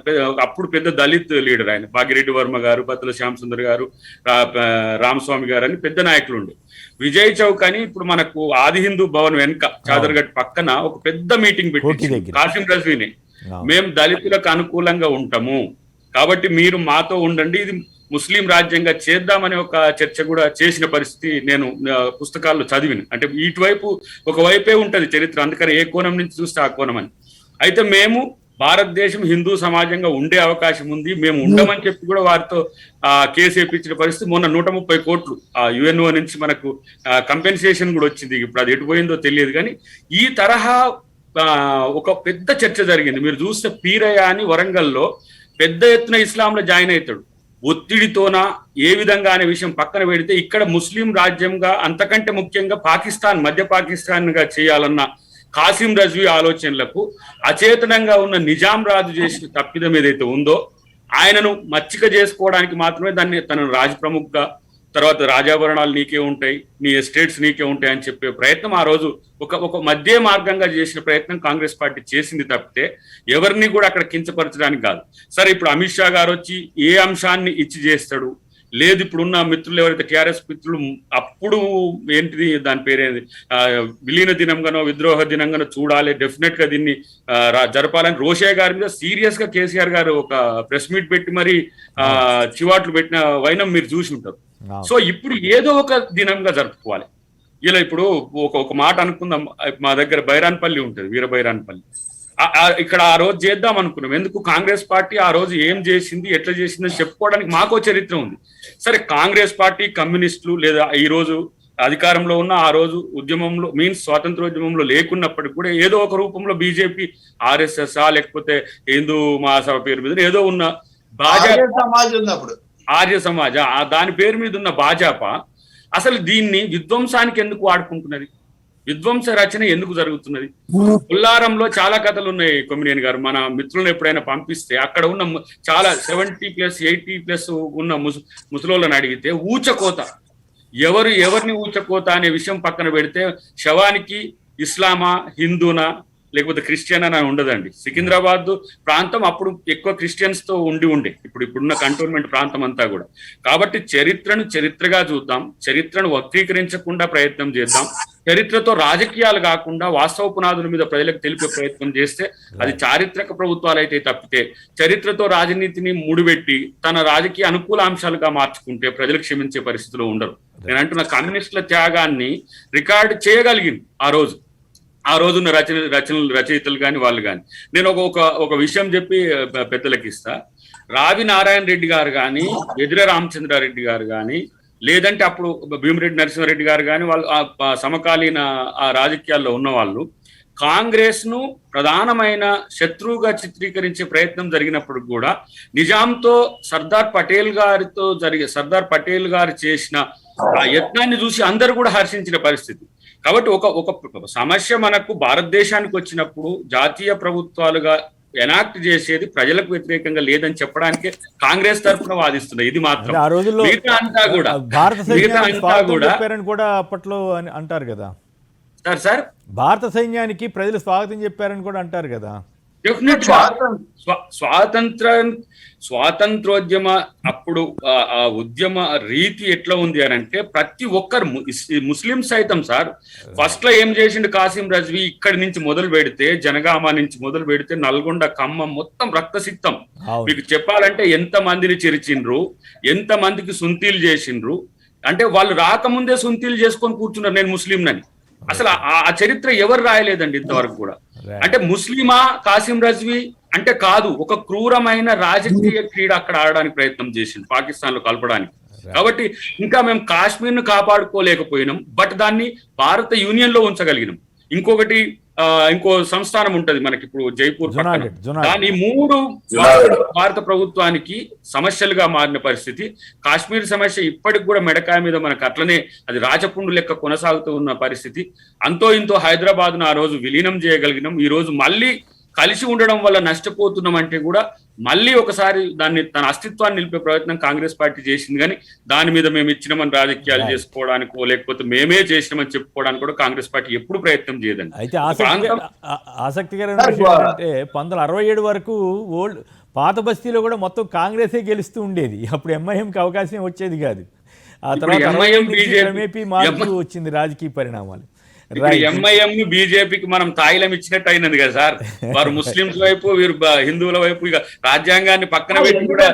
అప్పుడు పెద్ద దళిత్ లీడర్, ఆయన భాగ్యరెడ్డి వర్మ గారు, బత్తుల శ్యామ్ సుందర్ గారు, రామస్వామి గారు అని పెద్ద నాయకులు ఉండే. విజయ్ చౌక్ అని ఇప్పుడు మనకు ఆది హిందూ భవన్ వెనుక చాదర్గఢ్ పక్కన ఒక పెద్ద మీటింగ్ పెట్టి కాసిం రజ్వీని, మేము దళితులకు అనుకూలంగా ఉంటాము కాబట్టి మీరు మాతో ఉండండి, ఇది ముస్లిం రాజ్యంగా చేద్దామని ఒక చర్చ కూడా చేసిన పరిస్థితి నేను పుస్తకాల్లో చదివిన. అంటే ఇటువైపు ఒకవైపే ఉంటది చరిత్ర, అందుకని ఏ కోణం నుంచి చూస్తే ఆ కోణం అని. అయితే మేము భారతదేశం హిందూ సమాజంగా ఉండే అవకాశం ఉంది, మేము ఉండమని చెప్పి కూడా వారితో కేసు వేయించిన పరిస్థితి. మొన్న 130 కోట్లు యుఎన్ఓ నుంచి మనకు కంపెన్సేషన్ కూడా వచ్చింది. ఇప్పుడు అది ఎటు పోయిందో తెలియదు. కానీ ఈ తరహా ఒక పెద్ద చర్చ జరిగింది. మీరు చూస్తే పీరయ్య అని వరంగల్లో పెద్ద ఎత్తున ఇస్లాంలో జాయిన్ అవుతాడు. ఒత్తిడితోనా ఏ విధంగా అనే విషయం పక్కన పెడితే ఇక్కడ ముస్లిం రాజ్యంగా అంతకంటే ముఖ్యంగా పాకిస్తాన్ మధ్య పాకిస్తాన్గా చేయాలన్న కాసిం రజ్వీ ఆలోచనలకు అచేతనంగా ఉన్న నిజాం రాజు చేసిన తప్పిదం ఏదైతే ఉందో ఆయనను మచ్చిక చేసుకోవడానికి మాత్రమే దాన్ని తనను రాజ్ ప్రముఖగా తర్వాత రాజాభరణాలు నీకే ఉంటాయి, నీ ఎస్టేట్స్ నీకే ఉంటాయి అని చెప్పే ప్రయత్నం ఆ రోజు ఒక మధ్య మార్గంగా చేసిన ప్రయత్నం కాంగ్రెస్ పార్టీ చేసింది తప్పితే ఎవరిని కూడా అక్కడ కించపరచడానికి కాదు. సరే, ఇప్పుడు అమిత్ షా గారు వచ్చి ఏ అంశాన్ని ఇచ్చి చేస్తాడు లేదు, ఇప్పుడున్న మిత్రులు ఎవరైతే టీఆర్ఎస్ మిత్రులు అప్పుడు ఏంటిది దాని పేరేది విలీన దినంగానో విద్రోహ దినంగానో చూడాలి, డెఫినెట్ గా దీన్ని జరపాలని రోషయ్య గారి మీద సీరియస్ గా కేసీఆర్ గారు ఒక ప్రెస్ మీట్ పెట్టి మరి చివాట్లు పెట్టిన వైనం మీరు చూసి ఉంటారు. సో ఇప్పుడు ఏదో ఒక దినంగా జరుపుకోవాలి. ఇలా ఇప్పుడు ఒక మాట అనుకుందాం, మా దగ్గర బైరాన్పల్లి ఉంటుంది, వీర బైరాన్పల్లి, ఇక్కడ ఆ రోజు చేద్దాం అనుకున్నాం. ఎందుకు కాంగ్రెస్ పార్టీ ఆ రోజు ఏం చేసింది ఎట్లా చేసిందని చెప్పుకోవడానికి మాకో చరిత్ర ఉంది. సరే, కాంగ్రెస్ పార్టీ కమ్యూనిస్టులు లేదా ఈ రోజు అధికారంలో ఉన్న ఆ రోజు ఉద్యమంలో మీన్స్ స్వాతంత్రోద్యమంలో లేకున్నప్పటికీ కూడా ఏదో ఒక రూపంలో బీజేపీ ఆర్ఎస్ఎస్ లేకపోతే హిందూ మహాసభ పేరు మీద ఏదో ఉన్న ఆర్య సమాజ దాని పేరు మీద ఉన్న భాజపా అసలు దీన్ని విధ్వంసానికి ఎందుకు వాడుకుంటున్నది? విధ్వంస రచన ఎందుకు జరుగుతున్నది? పుల్లారంలో చాలా కథలు ఉన్నాయి కొమ్మినేని గారు. మన మిత్రులను ఎప్పుడైనా పంపిస్తే అక్కడ ఉన్న చాలా 70+ 80+ ఉన్న ముసలోళ్ళని అడిగితే ఊచకోత, ఎవరిని ఊచకోత అనే విషయం పక్కన పెడితే శవానికి ఇస్లామా హిందూనా లేకపోతే క్రిస్టియన్ అని ఉండదండి. సికింద్రాబాద్ ప్రాంతం అప్పుడు ఎక్కువ క్రిస్టియన్స్ తో ఉండే ఇప్పుడున్న కంటోన్మెంట్ ప్రాంతం అంతా కూడా. కాబట్టి చరిత్రను చరిత్రగా చూద్దాం, చరిత్రను వక్రీకరించకుండా ప్రయత్నం చేద్దాం. చరిత్రతో రాజకీయాలు కాకుండా వాస్తవ పునాదుల మీద ప్రజలకు తెలిపే ప్రయత్నం చేస్తే అది చారిత్రక ప్రభుత్వాలు అయితే తప్పితే చరిత్రతో రాజనీతిని ముడిపెట్టి తన రాజకీయ అనుకూల అంశాలుగా మార్చుకుంటే ప్రజలు క్షమించే పరిస్థితిలో ఉండరు. నేను అంటున్న కమ్యూనిస్టుల త్యాగాన్ని రికార్డు చేయగలిగింది ఆ రోజున్న రచయితలు కానీ వాళ్ళు కానీ. నేను ఒక విషయం చెప్పి పెద్దలకు ఇస్తా. రావి నారాయణ రెడ్డి గారు కానీ ఎదిర రామచంద్రారెడ్డి గారు కానీ లేదంటే అప్పుడు భీమిరెడ్డి నరసింహారెడ్డి గారు కానీ వాళ్ళు సమకాలీన ఆ రాజకీయాల్లో ఉన్న వాళ్ళు కాంగ్రెస్ ను ప్రధానమైన శత్రువుగా చిత్రీకరించే ప్రయత్నం జరిగినప్పుడు కూడా నిజాంతో సర్దార్ పటేల్ గారు చేసిన ఆ యత్నాన్ని చూసి అందరూ కూడా హర్షించిన పరిస్థితి. కాబట్టి ఒక సమస్య మనకు భారతదేశానికి వచ్చినప్పుడు జాతీయ ప్రభుత్వాలుగా ఎనాక్ట్ చేసేది ప్రజలకు వ్యతిరేకంగా లేదని చెప్పడానికి కాంగ్రెస్ తరఫున వాదిస్తుంది. ఇది మాత్రం మిగతా అంతా కూడా అప్పట్లో అంటారు కదా సార్, భారత సైన్యానికి ప్రజలు స్వాగతం చెప్పారని కూడా అంటారు కదా. డెఫినెట్ స్వాతంత్రోద్యమ అప్పుడు ఆ ఉద్యమ రీతి ఎట్లా ఉంది అని అంటే ప్రతి ఒక్కరు ముస్లింస్ సైతం సార్ ఫస్ట్ లో ఏం చేసిండు కాసిం రజ్వీ ఇక్కడి నుంచి మొదలు పెడితే జనగామ నుంచి మొదలు పెడితే నల్గొండ ఖమ్మం మొత్తం రక్తసిక్తం. మీకు చెప్పాలంటే ఎంత మందిని చెరిచిండ్రు, ఎంత మందికి సుంతీలు చేసిండ్రు అంటే వాళ్ళు రాకముందే సుంతీలు చేసుకొని కూర్చున్నారు నేను ముస్లింనని. అసలు ఆ చరిత్ర ఎవరు రాయలేదండి ఇంతవరకు కూడా. అంటే ముస్లిమా కాసిం రజ్వీ అంటే కాదు, ఒక క్రూరమైన రాజకీయ క్రీడ అక్కడ ఆడడానికి ప్రయత్నం చేసింది పాకిస్తాన్ లో కలపడానికి. కాబట్టి ఇంకా మేము కాశ్మీర్ ను కాపాడుకోలేకపోయినాం, బట్ దాన్ని భారత యూనియన్ లో ఉంచగలిగినాం. ఇంకో సంస్థానం ఉంటది మనకి ఇప్పుడు జైపూర్ పక్కన, దాని 3 భారత ప్రభుత్వానికి సమస్యలుగా మారిన పరిస్థితి. కాశ్మీర్ సమస్య ఇప్పటికి కూడా మెడకాయ మీద మనకు అట్లనే అది రాచపుండు లెక్క కొనసాగుతూ ఉన్న పరిస్థితి. అంతో ఇంతో హైదరాబాద్ ను ఆ రోజు విలీనం చేయగలిగినాం. ఈ రోజు మళ్ళీ కలిసి ఉండడం వల్ల నష్టపోతున్నాం అంటే కూడా మళ్ళీ ఒకసారి దాన్ని తన అస్తిత్వాన్ని నిలిపే ప్రయత్నం కాంగ్రెస్ పార్టీ చేసింది. కానీ దాని మీద మేము ఇచ్చినామని రాజకీయాలు చేసుకోవడానికో లేకపోతే మేమే చేసినామని చెప్పుకోవడానికి కూడా కాంగ్రెస్ పార్టీ ఎప్పుడు ప్రయత్నం చేయదండి. అయితే ఆసక్తికరమైన విషయం ఏంటంటే 1967 వరకు పాత బస్తీలో కూడా మొత్తం కాంగ్రెసే గెలుస్తూ ఉండేది. అప్పుడు ఎంఐఎంకి అవకాశం వచ్చేది కాదు. ఆ తర్వాత మార్పు వచ్చింది రాజకీయ పరిణామాలు. ఎంఐఎం బీజేపీకి మనం తాయిలం ఇచ్చినట్టు అయినది కదా సార్. వారు ముస్లింస్ వైపు వీరు హిందువుల వైపు ఇక రాజ్యాంగాన్ని పక్కన పెట్టి కూడా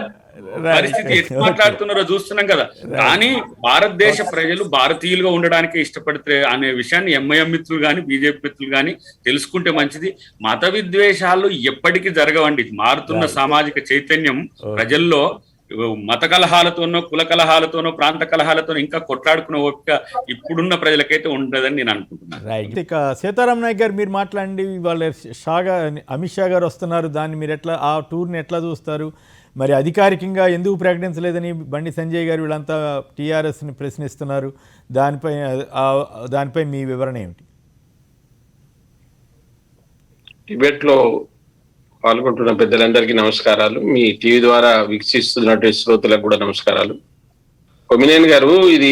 పరిస్థితి ఎట్లా మాట్లాడుతున్నారో చూస్తున్నాం కదా. కానీ భారతదేశ ప్రజలు భారతీయులుగా ఉండడానికే ఇష్టపడితే అనే విషయాన్ని ఎంఐఎం మిత్రులు కానీ బీజేపీ మిత్రులు కానీ తెలుసుకుంటే మంచిది. మత విద్వేషాలు ఎప్పటికీ జరగవండి. మారుతున్న సామాజిక చైతన్యం ప్రజల్లో మత కలహాలతోనో కుల కలహాలతోనో ప్రాంత కలహాలతోనో ఇంకా కొట్లాడుకునే ఓపిక ఇప్పుడున్న ప్రజలకైతే ఉండదని నేను అనుకుంటున్నాను. రైట్. ఇక సీతారాం నాయక్ గారు మీరు మాట్లాడండి. వాళ్ళ అమిత్ షా గారు వస్తున్నారు, దాన్ని మీరు ఎట్లా ఆ టూర్ని ఎట్లా చూస్తారు? మరి అధికారికంగా ఎందుకు ప్రకటించలేదని బండి సంజయ్ గారు వీళ్ళంతా టీఆర్ఎస్ని ప్రశ్నిస్తున్నారు. దానిపై మీ వివరణ ఏమిటి? టిబెట్ లో పాల్గొంటున్న పెద్దలందరికీ నమస్కారాలు. మీ టీవీ ద్వారా వీక్షిస్తున్నటువంటి శ్రోతలకు కూడా నమస్కారాలు. కొమ్మినేని గారు, ఇది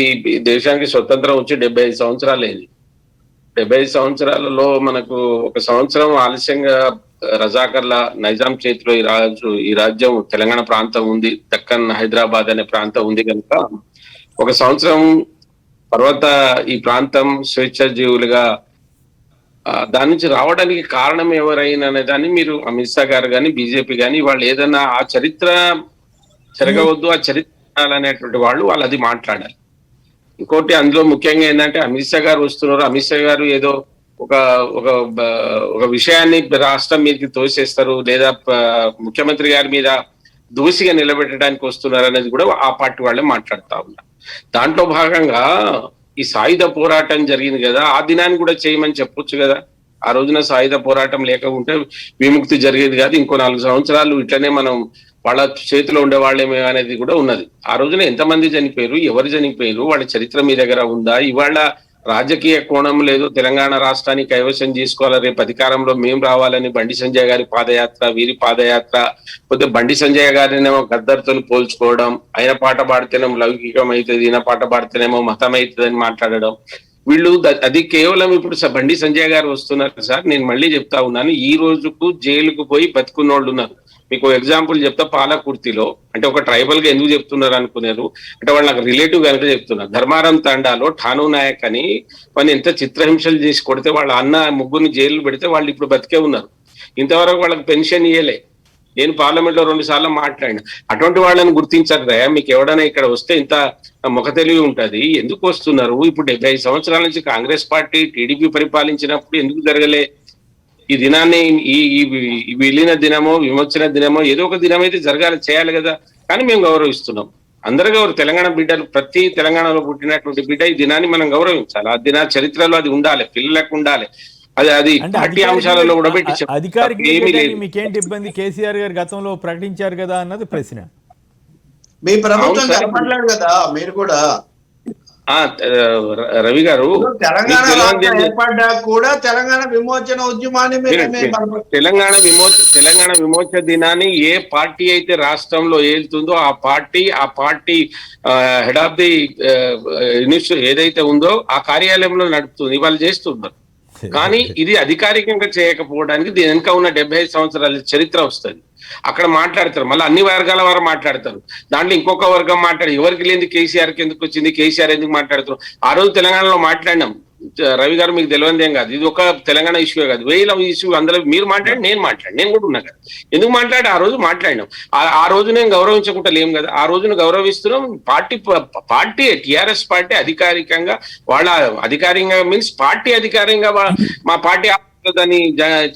దేశానికి స్వతంత్రం వచ్చి 75 సంవత్సరాలు అయింది. 75 సంవత్సరాలలో మనకు ఒక సంవత్సరం ఆలస్యంగా రజాకర్ల నైజాం చేతిలో ఈ రాజ్యం తెలంగాణ ప్రాంతం ఉంది, దక్కన్ హైదరాబాద్ అనే ప్రాంతం ఉంది కనుక ఒక సంవత్సరం తర్వాత ఈ ప్రాంతం స్వేచ్ఛ జీవులుగా దాని నుంచి రావడానికి కారణం ఎవరైనా అనే దాన్ని మీరు అమిత్ షా గారు కానీ బీజేపీ కానీ వాళ్ళు ఏదైనా ఆ చరిత్ర జరగవద్దు, ఆ చరిత్ర అనేటువంటి వాళ్ళు అది మాట్లాడాలి. ఇంకోటి అందులో ముఖ్యంగా ఏంటంటే అమిత్ షా గారు వస్తున్నారు, అమిత్ షా గారు ఏదో ఒక విషయాన్ని రాష్ట్రం మీదకి తోసేస్తారు లేదా ముఖ్యమంత్రి గారి మీద దోషిగా నిలబెట్టడానికి వస్తున్నారు అనేది కూడా ఆ పార్టీ వాళ్ళే మాట్లాడుతా ఉన్నారు. దాంట్లో భాగంగా ఈ సాయుధ పోరాటం జరిగింది కదా, ఆ దినాన్ని కూడా చేయమని చెప్పొచ్చు కదా. ఆ రోజున సాయుధ పోరాటం లేకుంటే విముక్తి జరిగేది కాదు, ఇంకో 4 సంవత్సరాలు ఇట్లనే మనం వాళ్ళ చేతిలో ఉండేవాళ్ళేమే అనేది కూడా ఉన్నది. ఆ రోజున ఎంతమంది చనిపోయారు, ఎవరు చనిపోయారు, వాళ్ళ చరిత్ర మీ దగ్గర ఉందా? ఇవాళ రాజకీయ కోణం లేదు, తెలంగాణ రాష్ట్రాన్ని కైవసం చేసుకోవాలి, రేపు అధికారంలో మేము రావాలని బండి సంజయ్ గారి పాదయాత్ర, వీరి పాదయాత్ర, పోతే బండి సంజయ్ గారినేమో గద్దర్తో పోల్చుకోవడం, ఆయన పాట పాడితేనేమో లౌకికం అవుతుంది, ఈయన పాట పాడితేనేమో మతం అవుతుంది అని మాట్లాడడం. వీళ్ళు అది కేవలం ఇప్పుడు బండి సంజయ్ గారు వస్తున్నారు సార్, నేను మళ్ళీ చెప్తా ఉన్నాను, ఈ రోజుకు జైలుకు పోయి బతుకున్న వాళ్ళు ఉన్నారు. మీకు ఎగ్జాంపుల్ చెప్తా, పాలకుర్తిలో అంటే ఒక ట్రైబల్ గా ఎందుకు చెప్తున్నారు అనుకున్నారు అంటే వాళ్ళు నాకు రిలేటివ్ కనుక చెప్తున్నారు. ధర్మారం తండాలో ఠాను నాయక్ అని పని ఎంత చిత్రహింసలు చేసి కొడితే వాళ్ళ అన్న ముగ్గురిని జైలు పెడితే వాళ్ళు ఇప్పుడు బతికే ఉన్నారు. ఇంతవరకు వాళ్ళకి పెన్షన్ ఇయ్యలే. నేను పార్లమెంట్ లో 2 సార్లు మాట్లాడినా. అటువంటి వాళ్ళని గుర్తించారు కదా. మీకు ఎవడైనా ఇక్కడ వస్తే ఇంత ముఖ తెలివి ఉంటది, ఎందుకు వస్తున్నారు? ఇప్పుడు 75 సంవత్సరాల నుంచి కాంగ్రెస్ పార్టీ టీడీపీ పరిపాలించినప్పుడు ఎందుకు జరగలే? ఈ దినాన్ని ఈ విలీన దినమో విమోచన దినమో ఏదో ఒక దినం అయితే జరగాలి, చేయాలి కదా. కానీ మేము గౌరవిస్తున్నాం. అందరూ తెలంగాణ బిడ్డలు, ప్రతి తెలంగాణలో పుట్టినటువంటి బిడ్డ ఈ దినాన్ని మనం గౌరవించాలి. ఆ దిన చరిత్రలో అది ఉండాలి, పిల్లలకు ఉండాలి. అది పార్టీ అంశాలలో కూడా పెట్టి అధికారికంగా మీకేంటి ఇబ్బంది? కేసీఆర్ గారు గతంలో ప్రకటించారు కదా అన్నది ప్రశ్న. మీ ప్రభుత్వం కనపడలేదు కదా, మీరు కూడా రవి గారు తెలంగాణ ఏర్పడ్డా కూడా తెలంగాణ విమోచన ఉద్యమాన్ని తెలంగాణ విమోచన దినాన్ని ఏ పార్టీ అయితే రాష్ట్రంలో ఏలుతుందో ఆ party head of the initiative ఏదైతే ఉందో ఆ కార్యాలయంలో నడుపుతుంది, వాళ్ళు చేస్తున్నారు. కానీ ఇది అధికారికంగా చేయకపోవడానికి దీని వెనుక ఉన్న 75 సంవత్సరాల చరిత్ర వస్తుంది. అక్కడ మాట్లాడతారు, మళ్ళీ అన్ని వర్గాల వారు మాట్లాడతారు. దాంట్లో ఇంకొక వర్గం ఎవరికి లేని కేసీఆర్కి ఎందుకు వచ్చింది, కేసీఆర్ ఎందుకు మాట్లాడుతారు? ఆ రోజు తెలంగాణలో మాట్లాడినాం. రవి గారు మీకు తెలియదేం కాదు, ఇది ఒక తెలంగాణ ఇష్యూ కాదు, వేల ఇష్యూ. అందులో మీరు మాట్లాడి నేను కూడా ఉన్నా కదా. ఎందుకు మాట్లాడి ఆ రోజు మాట్లాడినాం. ఆ రోజు నేను గౌరవించకుండా లేం కదా, ఆ రోజును గౌరవిస్తున్నాం. పార్టీ టిఆర్ఎస్ పార్టీ అధికారికంగా మీన్స్ పార్టీ అధికారికంగా మా పార్టీ దాన్ని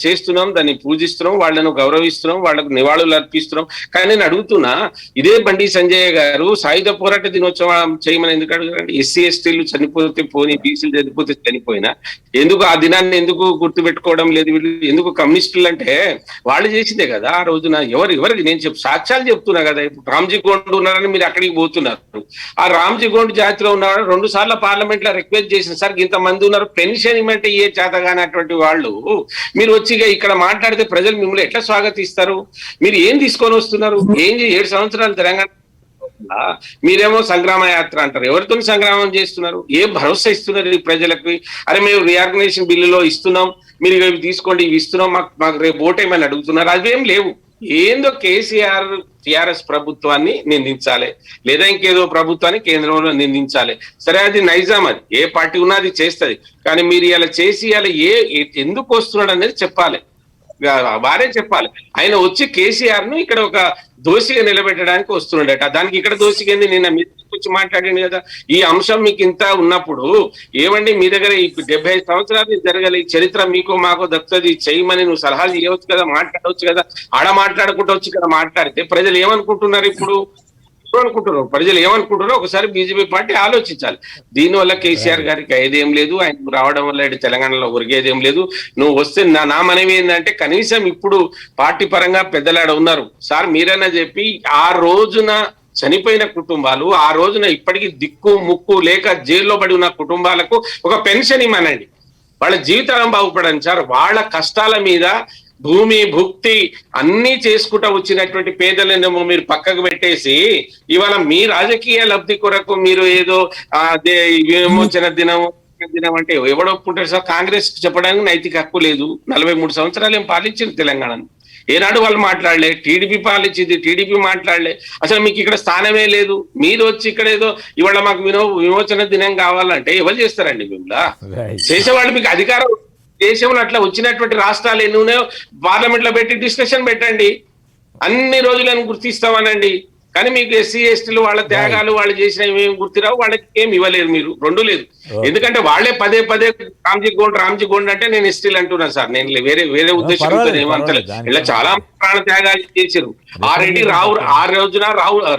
చేస్తున్నాం, దాన్ని పూజిస్తున్నాం, వాళ్ళను గౌరవిస్తున్నాం, వాళ్ళకు నివాళులు అర్పిస్తున్నాం. కానీ నేను అడుగుతున్నా, ఇదే బండి సంజయ్ గారు సాయుధ పోరాట దినోత్సవం చేయమని ఎందుకు అడుగుతారంటే? ఎస్సీ ఎస్టీలు చనిపోతే పోని, బీసీలు చనిపోతే చనిపోయినా ఎందుకు ఆ దినాన్ని ఎందుకు గుర్తు పెట్టుకోవడం లేదు? వీళ్ళు ఎందుకు కమ్యూనిస్టులు అంటే వాళ్ళు చేసిందే కదా ఆ రోజున. ఎవరికి నేను సాక్ష్యాలు చెప్తున్నా కదా. ఇప్పుడు రామ్జీ గోండ్ ఉన్నారని మీరు అక్కడికి పోతున్నారు. ఆ రామ్జీ గోండ్ జాతిలో ఉన్నవాడు 2 సార్లు పార్లమెంట్ లో రిక్వెస్ట్ చేసిన సార్ ఇంతమంది ఉన్నారు, పెన్షన్ ఇవ్వమంటే ఏ చేతగానటువంటి వాళ్ళు మీరు వచ్చి ఇక్కడ మాట్లాడితే ప్రజలు మిమ్మల్ని ఎట్లా స్వాగతిస్తారు? మీరు ఏం తీసుకొని వస్తున్నారు? 7 సంవత్సరాలు తెలంగాణ మీరేమో సంగ్రామ యాత్ర అంటారు. ఎవరితో సంగ్రామం చేస్తున్నారు? ఏ భరోసా ఇస్తున్నారు ఈ ప్రజలకి? అరే మేము రీఆర్గనైజేషన్ బిల్లులో ఇస్తున్నాం, మీరు ఇవి తీసుకోండి, ఇవి ఇస్తున్నాం, మాకు రేపు ఓటేమని అడుగుతున్నారు. అవేం లేవు. ఏందో కేసీఆర్ టిఆర్ఎస్ ప్రభుత్వాన్ని నిందించాలి, లేదా ఇంకేదో ప్రభుత్వాన్ని కేంద్రంలో నిందించాలి. సరే, అది నైజాం, అది ఏ పార్టీ ఉన్నా అది చేస్తుంది. కానీ మీరు ఇలా చేసి ఇలా ఎందుకు వస్తున్నాడు అనేది చెప్పాలి, వారే చెప్పాలి. ఆయన వచ్చి కేసీఆర్ ను ఇక్కడ ఒక దోషిగా నిలబెట్టడానికి వస్తున్నాడట. దానికి ఇక్కడ దోషిగా నిన్న మీ వచ్చి మాట్లాడింది కదా. ఈ అంశం మీకు ఇంత ఉన్నప్పుడు ఏమండి మీ దగ్గర ఈ 75 సంవత్సరాలు జరగాలి, చరిత్ర మీకు మాకు దక్కుతుంది, చేయమని నువ్వు సలహాలు చేయవచ్చు కదా, మాట్లాడవచ్చు కదా. ఆడ మాట్లాడుకుంటూ వచ్చి ఇక్కడ మాట్లాడితే ప్రజలు ఏమనుకుంటున్నారు? ఇప్పుడు అనుకుంటున్నారు ప్రజలు ఏమనుకుంటున్నారో ఒకసారి బీజేపీ పార్టీ ఆలోచించాలి. దీనివల్ల కేసీఆర్ గారికి అయ్యేదేం లేదు, ఆయన రావడం వల్ల ఇటు తెలంగాణలో ఒరిగేదేం లేదు. నువ్వు వస్తే నా మనవి ఏంటంటే కనీసం ఇప్పుడు పార్టీ పరంగా పెద్దలాడ ఉన్నారు సార్, మీరైనా చెప్పి ఆ రోజున చనిపోయిన కుటుంబాలు, ఆ రోజున ఇప్పటికీ దిక్కు ముక్కు లేక జైల్లో పడి ఉన్న కుటుంబాలకు ఒక పెన్షన్ ఇమ్మనండి, వాళ్ళ జీవితం బాగుపడండి సార్. వాళ్ళ కష్టాల మీద భూమి భుక్తి అన్ని చేసుకుంటా వచ్చినటువంటి పేదలనేమో మీరు పక్కకు పెట్టేసి ఇవాళ మీ రాజకీయ లబ్ధి కొరకు మీరు ఏదో విమోచన దినం అంటే ఎవడు ఒప్పుకుంటారు సార్? కాంగ్రెస్ చెప్పడానికి నైతిక హక్కు లేదు. 43 సంవత్సరాలు ఏం పాలించింది తెలంగాణను, ఏనాడు వాళ్ళు మాట్లాడలే. టీడీపీ పాలించింది, టీడీపీ మాట్లాడలే. అసలు మీకు ఇక్కడ స్థానమే లేదు. మీరు వచ్చి ఇక్కడ ఏదో ఇవాళ మాకు విమోచన దినం కావాలంటే ఎవరు చేస్తారండి? మిమ్మల్ని చేసేవాళ్ళు మీకు అధికారం దేశంలో అట్లా వచ్చినటువంటి రాష్ట్రాలు ఎన్ని ఉన్నాయో పార్లమెంట్ లో పెట్టి డిస్కషన్ పెట్టండి, అన్ని రోజులను గుర్తిస్తామనండి. కానీ మీకు ఎస్సీ ఎస్టీలు వాళ్ళ త్యాగాలు వాళ్ళు చేసిన ఏం గుర్తిరావు, వాళ్ళకి ఏం ఇవ్వలేరు మీరు, రెండు లేదు. ఎందుకంటే వాళ్ళే పదే పదే రామ్జీ గోండ్ అంటే నేను ఎస్టీలు అంటున్నాను సార్, నేను వేరే ఉద్దేశంతో ఏమంటలేదు. ఇలా చాలా ప్రాణ త్యాగాలు చేశారు. ఆ రోజున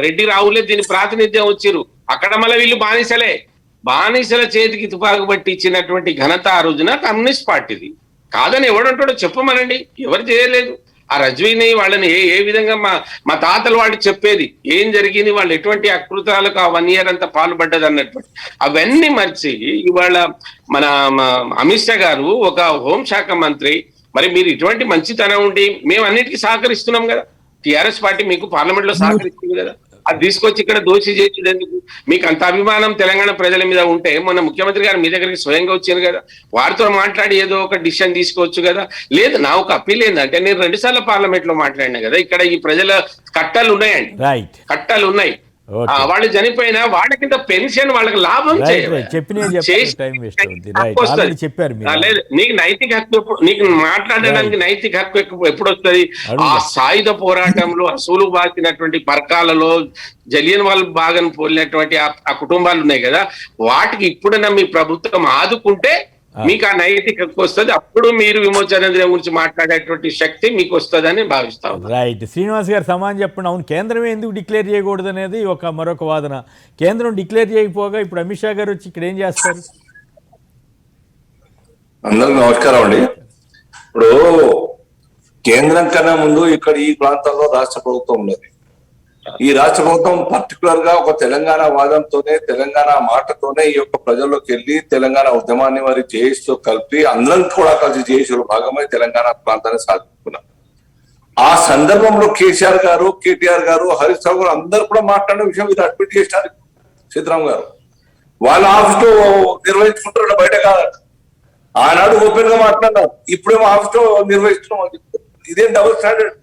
రెడ్డి రావులే దీని ప్రాతినిధ్యం వచ్చారు. అక్కడ మళ్ళీ వీళ్ళు బానిసల చేతికి తుపాకు పట్టి ఇచ్చినటువంటి ఘనత ఆ రోజున కమ్యూనిస్ట్ పార్టీది. కాదని ఎవడంటాడో చెప్పమనండి, ఎవరు చేయలేదు. ఆ రజ్వీని వాళ్ళని ఏ విధంగా మా తాతలు వాళ్ళు చెప్పేది ఏం జరిగింది, వాళ్ళు ఎటువంటి అకృతాలకు ఆ 1 year అంతా పాల్పడ్డది అన్నటువంటి అవన్నీ మర్చి ఇవాళ మన అమిత్ షా గారు ఒక హోంశాఖ మంత్రి, మరి మీరు ఇటువంటి మంచితనం ఉండి మేము అన్నిటికీ సహకరిస్తున్నాం కదా, టిఆర్ఎస్ పార్టీ మీకు పార్లమెంట్ లో సహకరిస్తుంది కదా, అది తీసుకొచ్చి ఇక్కడ దోషి చేసేందుకు మీకు అంత అభిమానం తెలంగాణ ప్రజల మీద ఉంటే మొన్న ముఖ్యమంత్రి గారు మీ దగ్గరికి స్వయంగా వచ్చాను కదా, వారితో మాట్లాడి ఏదో ఒక డిసిషన్ తీసుకోవచ్చు కదా. లేదు, నా ఒక అప్పీల్ ఏంటంటే నేను 2 సార్లు పార్లమెంట్ లో మాట్లాడినా కదా, ఇక్కడ ఈ ప్రజల కట్టాలు ఉన్నాయండి, కట్టాలు ఉన్నాయి. వాళ్ళు చనిపోయినా వాళ్ళకింత పెన్షన్ వాళ్ళకి లాభం నీకు నైతిక హక్కు నీకు మాట్లాడడానికి నైతిక హక్కు ఎప్పుడు వస్తుంది? ఆ సాయుధ పోరాటంలో అసూలు బాసినటువంటి పరకాలలో జలియన్ వాల్ బాగాను పోలినటువంటి ఆ కుటుంబాలు ఉన్నాయి కదా, వాటికి ఇప్పుడైనా మీ ప్రభుత్వం ఆదుకుంటే మీకు ఆ నైతిక హక్కు వస్తుంది. అప్పుడు మీరు విమోచన దినం గురించి మాట్లాడేటువంటి శక్తి మీకు వస్తుందని భావిస్తా ఉన్నాను. రైట్. శ్రీనివాస్ గారు సమానం చెప్పండి. అవును, కేంద్రమే ఎందుకు డిక్లేర్ చేయకూడదు అనేది మరొక వాదన. కేంద్రం డిక్లేర్ చేయకపోగా ఇప్పుడు అమిత్ షా గారు వచ్చి ఇక్కడ ఏం చేస్తారు? అందరికి నమస్కారం అండి. ఇప్పుడు కేంద్రం కన్నా ముందు ఇక్కడ ఈ ప్రాంతంలో రాష్ట్ర ప్రభుత్వం ఉన్నది. ఈ రాష్ట్ర ప్రభుత్వం పర్టికులర్ గా ఒక తెలంగాణ వాదంతోనే, తెలంగాణ మాటతోనే ఈ యొక్క ప్రజల్లోకి వెళ్ళి తెలంగాణ ఉద్యమాన్ని వారి జేఏసీతో కలిపి అందరం కూడా కలిసి జేఏసీలో భాగమై తెలంగాణ ప్రాంతాన్ని సాధించుకున్నాం. ఆ సందర్భంలో కేసీఆర్ గారు, కేటీఆర్ గారు, హరీష్ రావు గారు అందరూ కూడా మాట్లాడిన విషయం ఇది అడ్మిట్ చేసినారు. సీతారాం గారు వాళ్ళ ఆఫీస్ లో నిర్వహించుకుంటారు, బయట కాదు. ఆనాడు ఓపెన్ గా మాట్లాడినారు, ఇప్పుడేమో ఆఫీస్ లో నిర్వహిస్తున్నాం అని చెప్తారు. ఇదేం డబుల్ స్టాండర్డ్?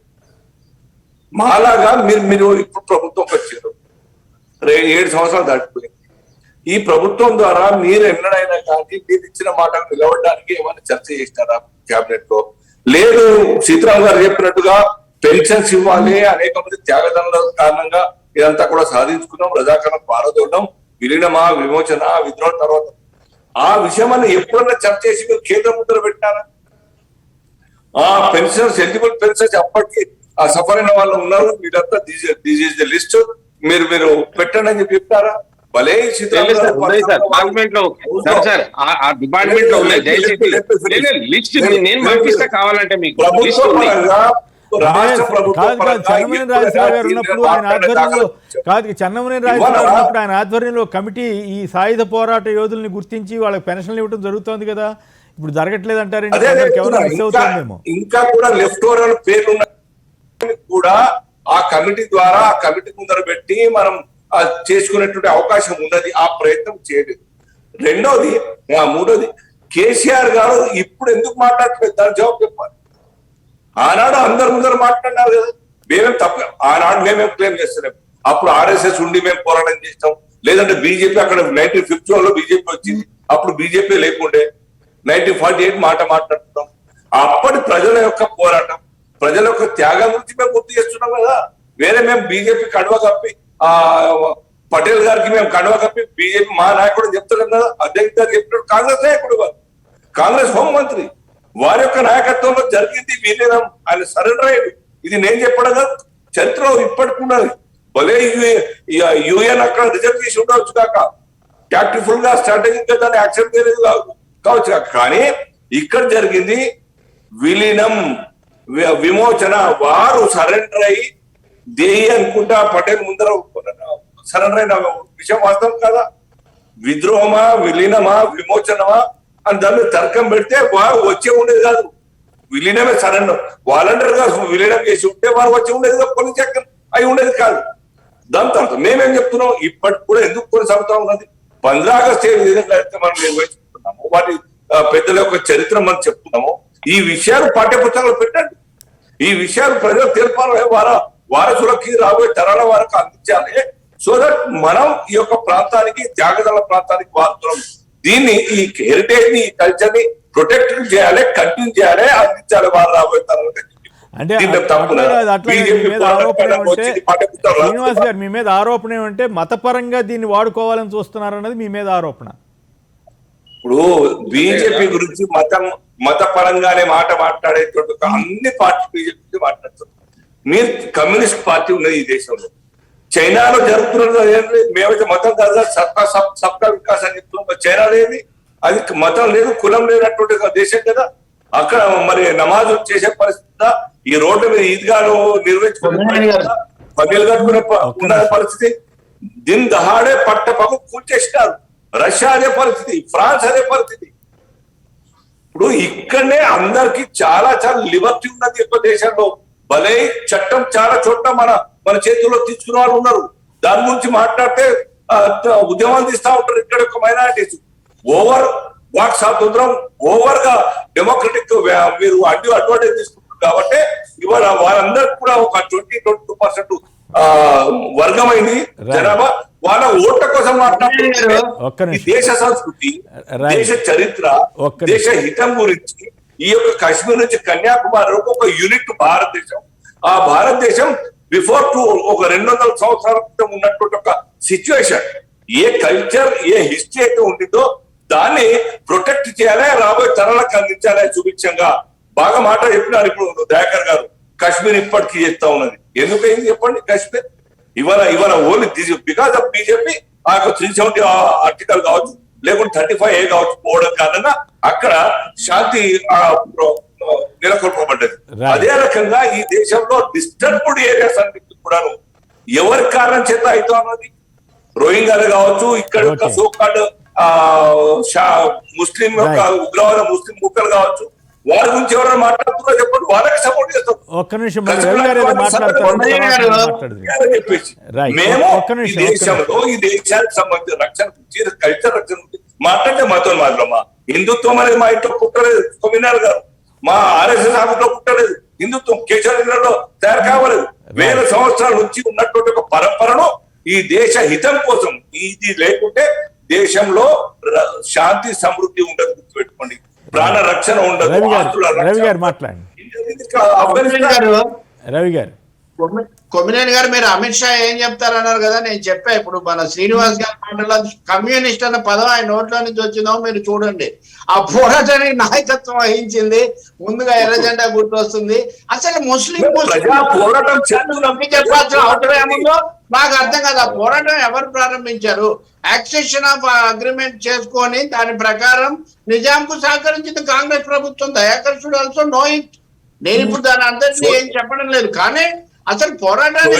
మాలాగా మీరు ఇప్పుడు ప్రభుత్వంకి వచ్చారు, 7 సంవత్సరాలు దాటిపోయింది. ఈ ప్రభుత్వం ద్వారా మీరు ఎన్నడైనా కానీ మీరు ఇచ్చిన మాటకు నిలబడడానికి ఏమైనా చర్చ చేసినారా క్యాబినెట్ లో? లేదు. సీతారాం గారు చెప్పినట్టుగా పెన్షన్స్ ఇవ్వాలి, అనేక మంది త్యాగదనుల కారణంగా ఇదంతా కూడా సాధించుకున్నాం, రజాకాలం పారదోడడం, విలీనమా విమోచన విద్రోహం తర్వాత ఆ విషయం అని ఎప్పుడన్నా చర్చ చేసి మీరు కేంద్రం ముందర పెట్టినారా? ఆ పెన్షన్స్, ఎలిజిబుల్ పెన్షన్స్ అప్పటికి ఆ సఫర్ అయిన వాళ్ళు ఉన్నారు, మీరంతా దిస్ ఈజ్ ద లిస్ట్, మీరు పెట్టండి అని చెప్పి చెప్తారా? భలే డిపార్ట్మెంట్ లో డిపార్ట్మెంట్ లో ఉన్నాయి, లిస్ట్ నేను పంపిస్తా కావాలంటే మీకు. చెన్నమనేని రాజశేఖర గారు ఉన్నప్పుడు ఆయన ఆధ్వర్యంలో కమిటీ ఈ సాయుధ పోరాట యోధుల్ని గుర్తించి వాళ్ళకి పెన్షన్లు ఇవ్వడం జరుగుతోంది కదా, ఇప్పుడు జరగట్లేదు అంటారండి? ఇంకా కూడా లెఫ్ట్ ఓవర్ పేర్లు కూడా ఆ కమిటీ ద్వారా ఆ కమిటీ ముందర పెట్టి మనం చేసుకునేటువంటి అవకాశం ఉన్నది. ఆ ప్రయత్నం చేయలేదు. మూడోది కేసీఆర్ గారు ఇప్పుడు ఎందుకు మాట్లాడలేదు? దాని జవాబు చెప్పాలి. ఆనాడు అందరి ముందర మాట్లాడినారు కదా, మేమేం తప్ప ఆనాడు మేమేం క్లెయిమ్ చేస్తున్నాం. అప్పుడు ఆర్ఎస్ఎస్ ఉండి మేము పోరాటం చేస్తాం, లేదంటే బీజేపీ అక్కడ 1951 బీజేపీ వచ్చింది, అప్పుడు బీజేపీ లేకుండే 1948 మాట్లాడుతున్నాం. అప్పటి ప్రజల యొక్క పోరాటం, ప్రజల యొక్క త్యాగం గురించి మేము గుర్తు చేస్తున్నాం కదా. వేరే మేము బీజేపీ కడవ కప్పి పటేల్ గారికి మేము కడవ కప్పి బీజేపీ మా నాయకుడు చెప్తున్నాం కదా, అధ్యక్ష గారు చెప్పినట్టు కాంగ్రెస్ నాయకుడు వారు, కాంగ్రెస్ హోంమంత్రి, వారి యొక్క నాయకత్వంలో జరిగింది విలీనం. ఆయన సరెండర్ అయ్యాడు. ఇది నేను చెప్పడం కదా, చరిత్రలో ఇప్పటికి ఉన్నది. భలే యుఎన్ అక్కడ రిజెక్ట్ చేసి ఉండవచ్చు కాక, టాక్టిఫుల్ గా స్ట్రాటజిక్ గా దాన్ని యాక్సెప్ట్ చేయలేదు కావచ్చు కాక. కానీ ఇక్కడ జరిగింది విలీనం, విమోచన. వారు సరెండర్ అయ్యి దేహి అనుకుంటా పటేల్ ముందర సరెండర్ అయిన విషయం వాస్తవం కదా. విద్రోహమా, విలీనమా, విమోచనమా అని దాన్ని తర్కం పెడితే వారు వచ్చే ఉండేది కాదు. విలీనమే సరెండర్, వాలంటీర్ గా విలీనం చేసి ఉంటే వారు వచ్చి ఉండేది, పోలీస్ చక్కర్ అయి ఉండేది కాదు. దాని తర్వాత మేమేం చెప్తున్నాం, ఇప్పటికి కూడా ఎందుకు కొనసాగుతా ఉన్నది, 15 ఆగస్టు ఏ విధంగా అయితే మనం నిర్వహించుకుంటున్నాము, వాటి పెద్దల యొక్క చరిత్ర మనం చెప్తున్నాము. ఈ విషయాలు పాఠ్యపుస్తకాలు పెట్టండి, ఈ విషయాలు ప్రజలు తెలపాలి, వారసులకి రాబోయే తరాల వారికి అందించాలి. సో దట్ మనం ఈ యొక్క ప్రాంతానికి, త్యాగదళ ప్రాంతానికి వాడుతున్నాం. దీన్ని, ఈ హెరిటేజ్ ని, ఈ కల్చర్ ని ప్రొటెక్ట్ చేయాలి, కంటిన్యూ చేయాలి, అందించాలి వారు రాబోయే తరాలకి. అంటే శ్రీనివాస్ గారు మీ మీద ఆరోపణ ఏమంటే మతపరంగా దీన్ని వాడుకోవాలని చూస్తున్నారన్నది మీ మీద ఆరోపణ. ఇప్పుడు బీజేపీ గురించి మతపరంగానే మాట్లాడేటువంటి అన్ని పార్టీ బీజేపీ గురించి మాట్లాడుతున్నారు. మీరు కమ్యూనిస్ట్ పార్టీ ఉన్నది ఈ దేశంలో, చైనాలో జరుగుతున్నది మేమైతే మతం కాదు, సబ్కా వికాస్ అని చెప్తున్నాం. చైనాలో ఏది, అది మతం లేదు, కులం లేనటువంటి దేశం కదా. అక్కడ మరి నమాజు చేసే పరిస్థితి, ఈ రోడ్ల మీద ఈద్గాలు నిర్వహించుకునే ఉన్న పరిస్థితి, దిన్ దహాడే పట్టపగ కూల్చేసినారు. రష్యా అదే పరిస్థితి, ఫ్రాన్స్ అదే పరిస్థితి. ఇప్పుడు ఇక్కడనే అందరికి చాలా చాలా లిబర్టీ ఉన్నది యొక్క దేశంలో. భలే చట్టం చాలా చోట్ల మన చేతుల్లో తీసుకున్న వాళ్ళు ఉన్నారు. దాని గురించి మాట్లాడితే ఉద్యమాలు తీస్తా ఉంటారు. ఇక్కడ ఒక మైనారిటీస్ ఓవర్ వాక్ స్వాతంత్రం, ఓవర్ గా డెమోక్రటిక్ మీరు అడ్వాంటేజ్ తీసుకుంటారు. కాబట్టి ఇవాళ వారందరికి కూడా ఒక 22% వర్గమైంది జనాభా. వాళ్ళ ఓట్ల కోసం మాట్లాడుతున్నారు. ఈ దేశ సంస్కృతి, దేశ చరిత్ర, దేశ హితం గురించి, ఈ యొక్క కాశ్మీర్ నుంచి కన్యాకుమారి వరకు ఒక యూనిట్ భారతదేశం. ఆ భారతదేశం బిఫోర్ ఒక 200 సంవత్సరాల క్రితం ఉన్నటువంటి ఒక సిచ్యువేషన్, ఏ కల్చర్, ఏ హిస్టరీ అయితే ఉండిందో దాన్ని ప్రొటెక్ట్ చేయాలి, రాబోయే తరాలకు అందించాలి సుభిక్షంగా. బాగా మాట చెప్పినారు ఇప్పుడు దయాకర్ గారు. కాశ్మీర్ ఇప్పటికీ చేస్తా ఉన్నది, ఎందుకైంది చెప్పండి కాశ్మీర్? ఇవాళ ఓన్లీ బికాస్ ఆఫ్ బీజేపీ ఆ యొక్క 370 ఆర్టికల్ కావచ్చు, లేకుంటే 35A కావచ్చు పోవడం కారణంగా అక్కడ శాంతి నెలకొల్పబడ్డది. అదే రకంగా ఈ దేశంలో డిస్టర్బ్డ్ ఏరియాస్ అన్నిటి కూడాను ఎవరి కారణం చేత అవుతా ఉన్నది, రోహింగ్యాలు కావచ్చు, ఇక్కడ యొక్క సోకాల్డ్ ముస్లిం యొక్క ఉగ్రవాద ముస్లిం ముక్కలు కావచ్చు, వారి గురించి ఎవరైనా మాట్లాడుతున్నారో చెప్పండి, వాళ్ళకి సపోర్ట్ చేస్తాం. మేము ఈ దేశంలో, ఈ దేశానికి సంబంధించిన రక్షణ గురించి, కల్చర్ రక్షణ గురించి మాట్లాడితే మతం మాత్రమా? హిందుత్వం అనేది మా ఇంట్లో పుట్టలేదు, కొమ్మినారు గారు మా RSS ఆఫీస్లో పుట్టలేదు. హిందుత్వం కేశవలో తయారు కావలేదు. 1000 సంవత్సరాల నుంచి ఉన్నటువంటి ఒక పరంపరను ఈ దేశ హితం కోసం, ఇది లేకుంటే దేశంలో శాంతి సమృద్ధి ఉండదు. గుర్తుపెట్టుకోండి, ప్రాణ రక్షణ ఉండదు. రవి గారు మాట్లాడండి. రవి గారు, కొమ్మినేని గారు, మీరు అమిత్ షా ఏం చెప్తారన్నారు కదా, నేను చెప్పా. ఇప్పుడు మన శ్రీనివాస్ గారి మాటలో కమ్యూనిస్ట్ అన్న పదం ఆయన నోట్లో నుంచి వచ్చిందో మీరు చూడండి. ఆ పోరాటానికి నాయకత్వం వహించింది, ముందుగా ఎర్ర జెండా గుర్తొస్తుంది. అసలు ముస్లిం పోరాటం చెప్పాల్సిన అవసరం ఏముందో నాకు అర్థం కాదు. ఆ పోరాటం ఎవరు ప్రారంభించారు? యాక్సెషన్ ఆఫ్ అగ్రిమెంట్ చేసుకొని దాని ప్రకారం నిజాంకు సహకరించింది కాంగ్రెస్ ప్రభుత్వం. Dayakar should also know it. నేను ఇప్పుడు దాని అందరినీ ఏం చెప్పడం లేదు, కానీ అసలు పోరాటాన్ని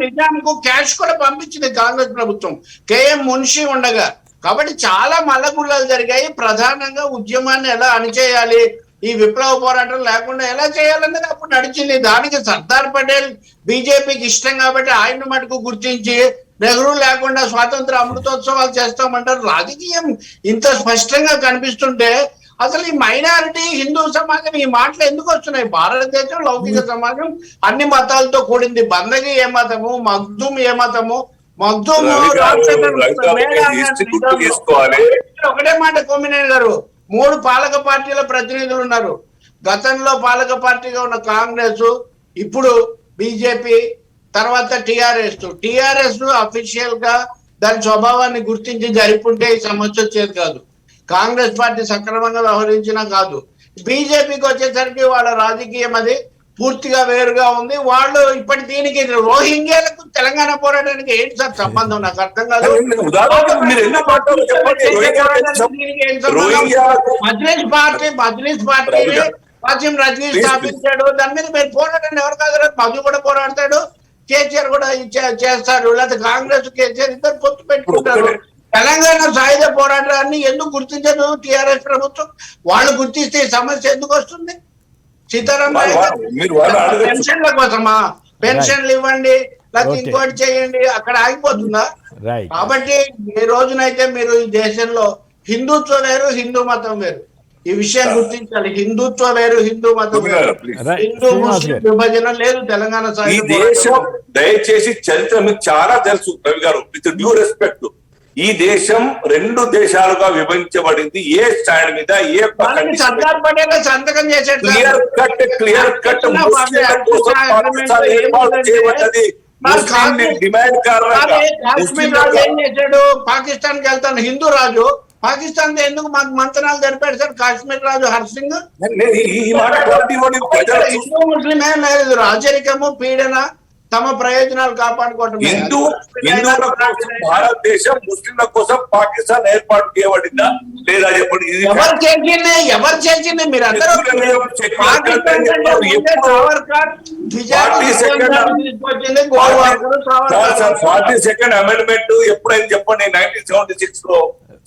నిజాంకు క్యాష్ కూడా పంపించింది కాంగ్రెస్ ప్రభుత్వం, KM మున్షి ఉండగా. కాబట్టి చాలా మల్లగుల్లాలు జరిగాయి. ప్రధానంగా ఉద్యమాన్ని ఎలా అణిచేయాలి, ఈ విప్లవ పోరాటం లేకుండా ఎలా చేయాలన్నది అప్పుడు నడిచింది. దానికి సర్దార్ పటేల్ బీజేపీకి ఇష్టం కాబట్టి ఆయన మటుకు గుర్తించి నెహ్రూ లేకుండా స్వాతంత్ర అమృతోత్సవాలు చేస్తామంటారు. రాజకీయం ఇంత స్పష్టంగా కనిపిస్తుంటే అసలు ఈ మైనారిటీ హిందూ సమాజం ఈ మాటలు ఎందుకు వస్తున్నాయి? భారతదేశం లౌకిక సమాజం, అన్ని మతాలతో కూడింది. బందగి ఏ మతము, మగ్దూమ్ ఏ మతము, మగ్దూమ్ ఒకటే మాట. కొమ్మినేని గారు, 3 పాలక పార్టీల ప్రతినిధులు ఉన్నారు. గతంలో పాలక పార్టీగా ఉన్న కాంగ్రెస్, ఇప్పుడు బీజేపీ, తర్వాత టిఆర్ఎస్ అఫీషియల్ గా దాని స్వభావాన్ని గుర్తించి జరిపుంటే ఈ సమస్య వచ్చేది కాదు. కాంగ్రెస్ పార్టీ సక్రమంగా వ్యవహరించినా కాదు. బీజేపీకి వచ్చేసరికి వాళ్ళ రాజకీయం అది పూర్తిగా వేరుగా ఉంది. వాళ్ళు ఇప్పటి దీనికి రోహింగ్యాలకు తెలంగాణ పోరాటానికి ఏంటి సార్ సంబంధం? నాకు అర్థం కాదు. ఉదాహరణకు మీరు ఎన్నో మాటలు చెప్పండి. మజ్లిస్ పార్టీ వాసిం రజనీ స్థాపించాడు. దాని మీద మీరు పోరాటండి. ఎవరు కాదు, మధు కూడా పోరాడతాడు, కేసీఆర్ కూడా చేస్తాడు, లేకపోతే కాంగ్రెస్ కేసీఆర్ ఇద్దరు పొత్తు పెట్టుకుంటారు. తెలంగాణ సాయుధ పోరాటాన్ని ఎందుకు గుర్తించదు టిఆర్ఎస్ ప్రభుత్వం? వాళ్ళు గుర్తిస్తే ఈ సమస్య ఎందుకు వస్తుంది? సీతారాం పెన్షన్ల కోసమా? పెన్షన్లు ఇవ్వండి, లేకపోతే ఇంకోటి చేయండి, అక్కడ ఆగిపోతుందా? కాబట్టి ఈ రోజునైతే మీరు ఈ దేశంలో హిందుత్వం వేరు, హిందూ మతం వేరు. ఈ విషయాన్ని గుర్తించాలి. హిందుత్వ వేరు, హిందూ మతం వేరు. హిందూ ముస్లిం విభజన లేదు తెలంగాణ సాయుధ దేశం. దయచేసి చరిత్ర మీకు చాలా తెలుసు రవి గారు, విత్ డ్యూ రెస్పెక్ట్. ఈ దేశం 2 దేశాలుగా విభజించబడింది. ఏ స్టాండ్ మీద, ఏ సర్దార్ పటేల్ సంతకం చేసేది క్లియర్ కట్ డిమాండ్ కారణంగా ఏం చేశాడు? పాకిస్తాన్ కి వెళ్తాను హిందూ రాజు, పాకిస్తాన్ తో ఎందుకు మాకు మంతనాలు జరిపాడు సార్ కాశ్మీర్ రాజు హర్సింగ్? హిందూ ముస్లిం ఏం లేదు, రాజరికము, పీడన, తమ ప్రయోజనాలు కాపాడుకోవటం. భారతదేశం ముస్లింల కోసం పాకిస్తాన్ ఏర్పాటు చేయబడిందా లేదా చెప్పండి. ఎవరు చేసింది? మీరు అందరూ సెకండ్ అమెండ్మెంట్ ఎప్పుడైంది చెప్పండి? 1976 లో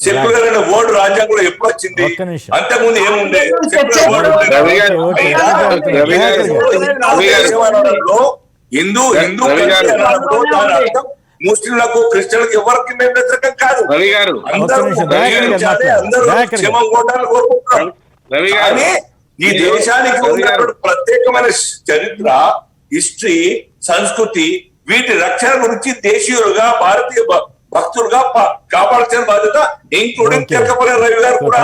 సెక్యులర్ అనే వర్డ్ రాజ్యాంగంలో ఎప్పుడు వచ్చింది? అంతకుముందు ఏముండే? హిందూ ముస్లింలకు, క్రిస్టియన్లకు ఎవరికి మేము వ్యతిరేకం కాదు. క్షేమం కోటాలు కోరుకుంటున్నాం. కానీ ఈ దేశానికి ఉన్నటువంటి ప్రత్యేకమైన చరిత్ర, హిస్టరీ, సంస్కృతి, వీటి రక్షణ గురించి దేశీయులుగా, భారతీయ భక్తులుగా కాపాడాల్సిన బాధ్యత ఇంక్లూడింగ్ తెలకపల్లి రవి గారు కూడా.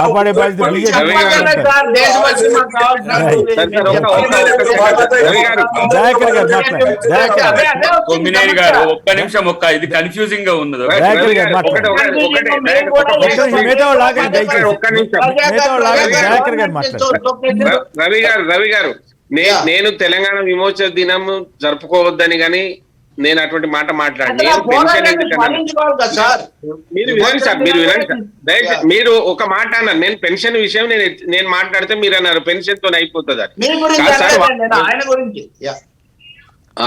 గారు ఒక్క నిమిషం, ఇది కన్ఫ్యూజింగ్ గా ఉన్నది. రవి గారు నేను తెలంగాణ విమోచన దినం జరుపుకోవద్దని గాని నేను అటువంటి మాట మాట్లాడి మీరు వినండి సార్, మీరు వినండి. మీరు ఒక మాట అన్నారు, నేను పెన్షన్ విషయం నేను మాట్లాడితే మీరు అన్నారు పెన్షన్ తో అయిపోతుంది అని.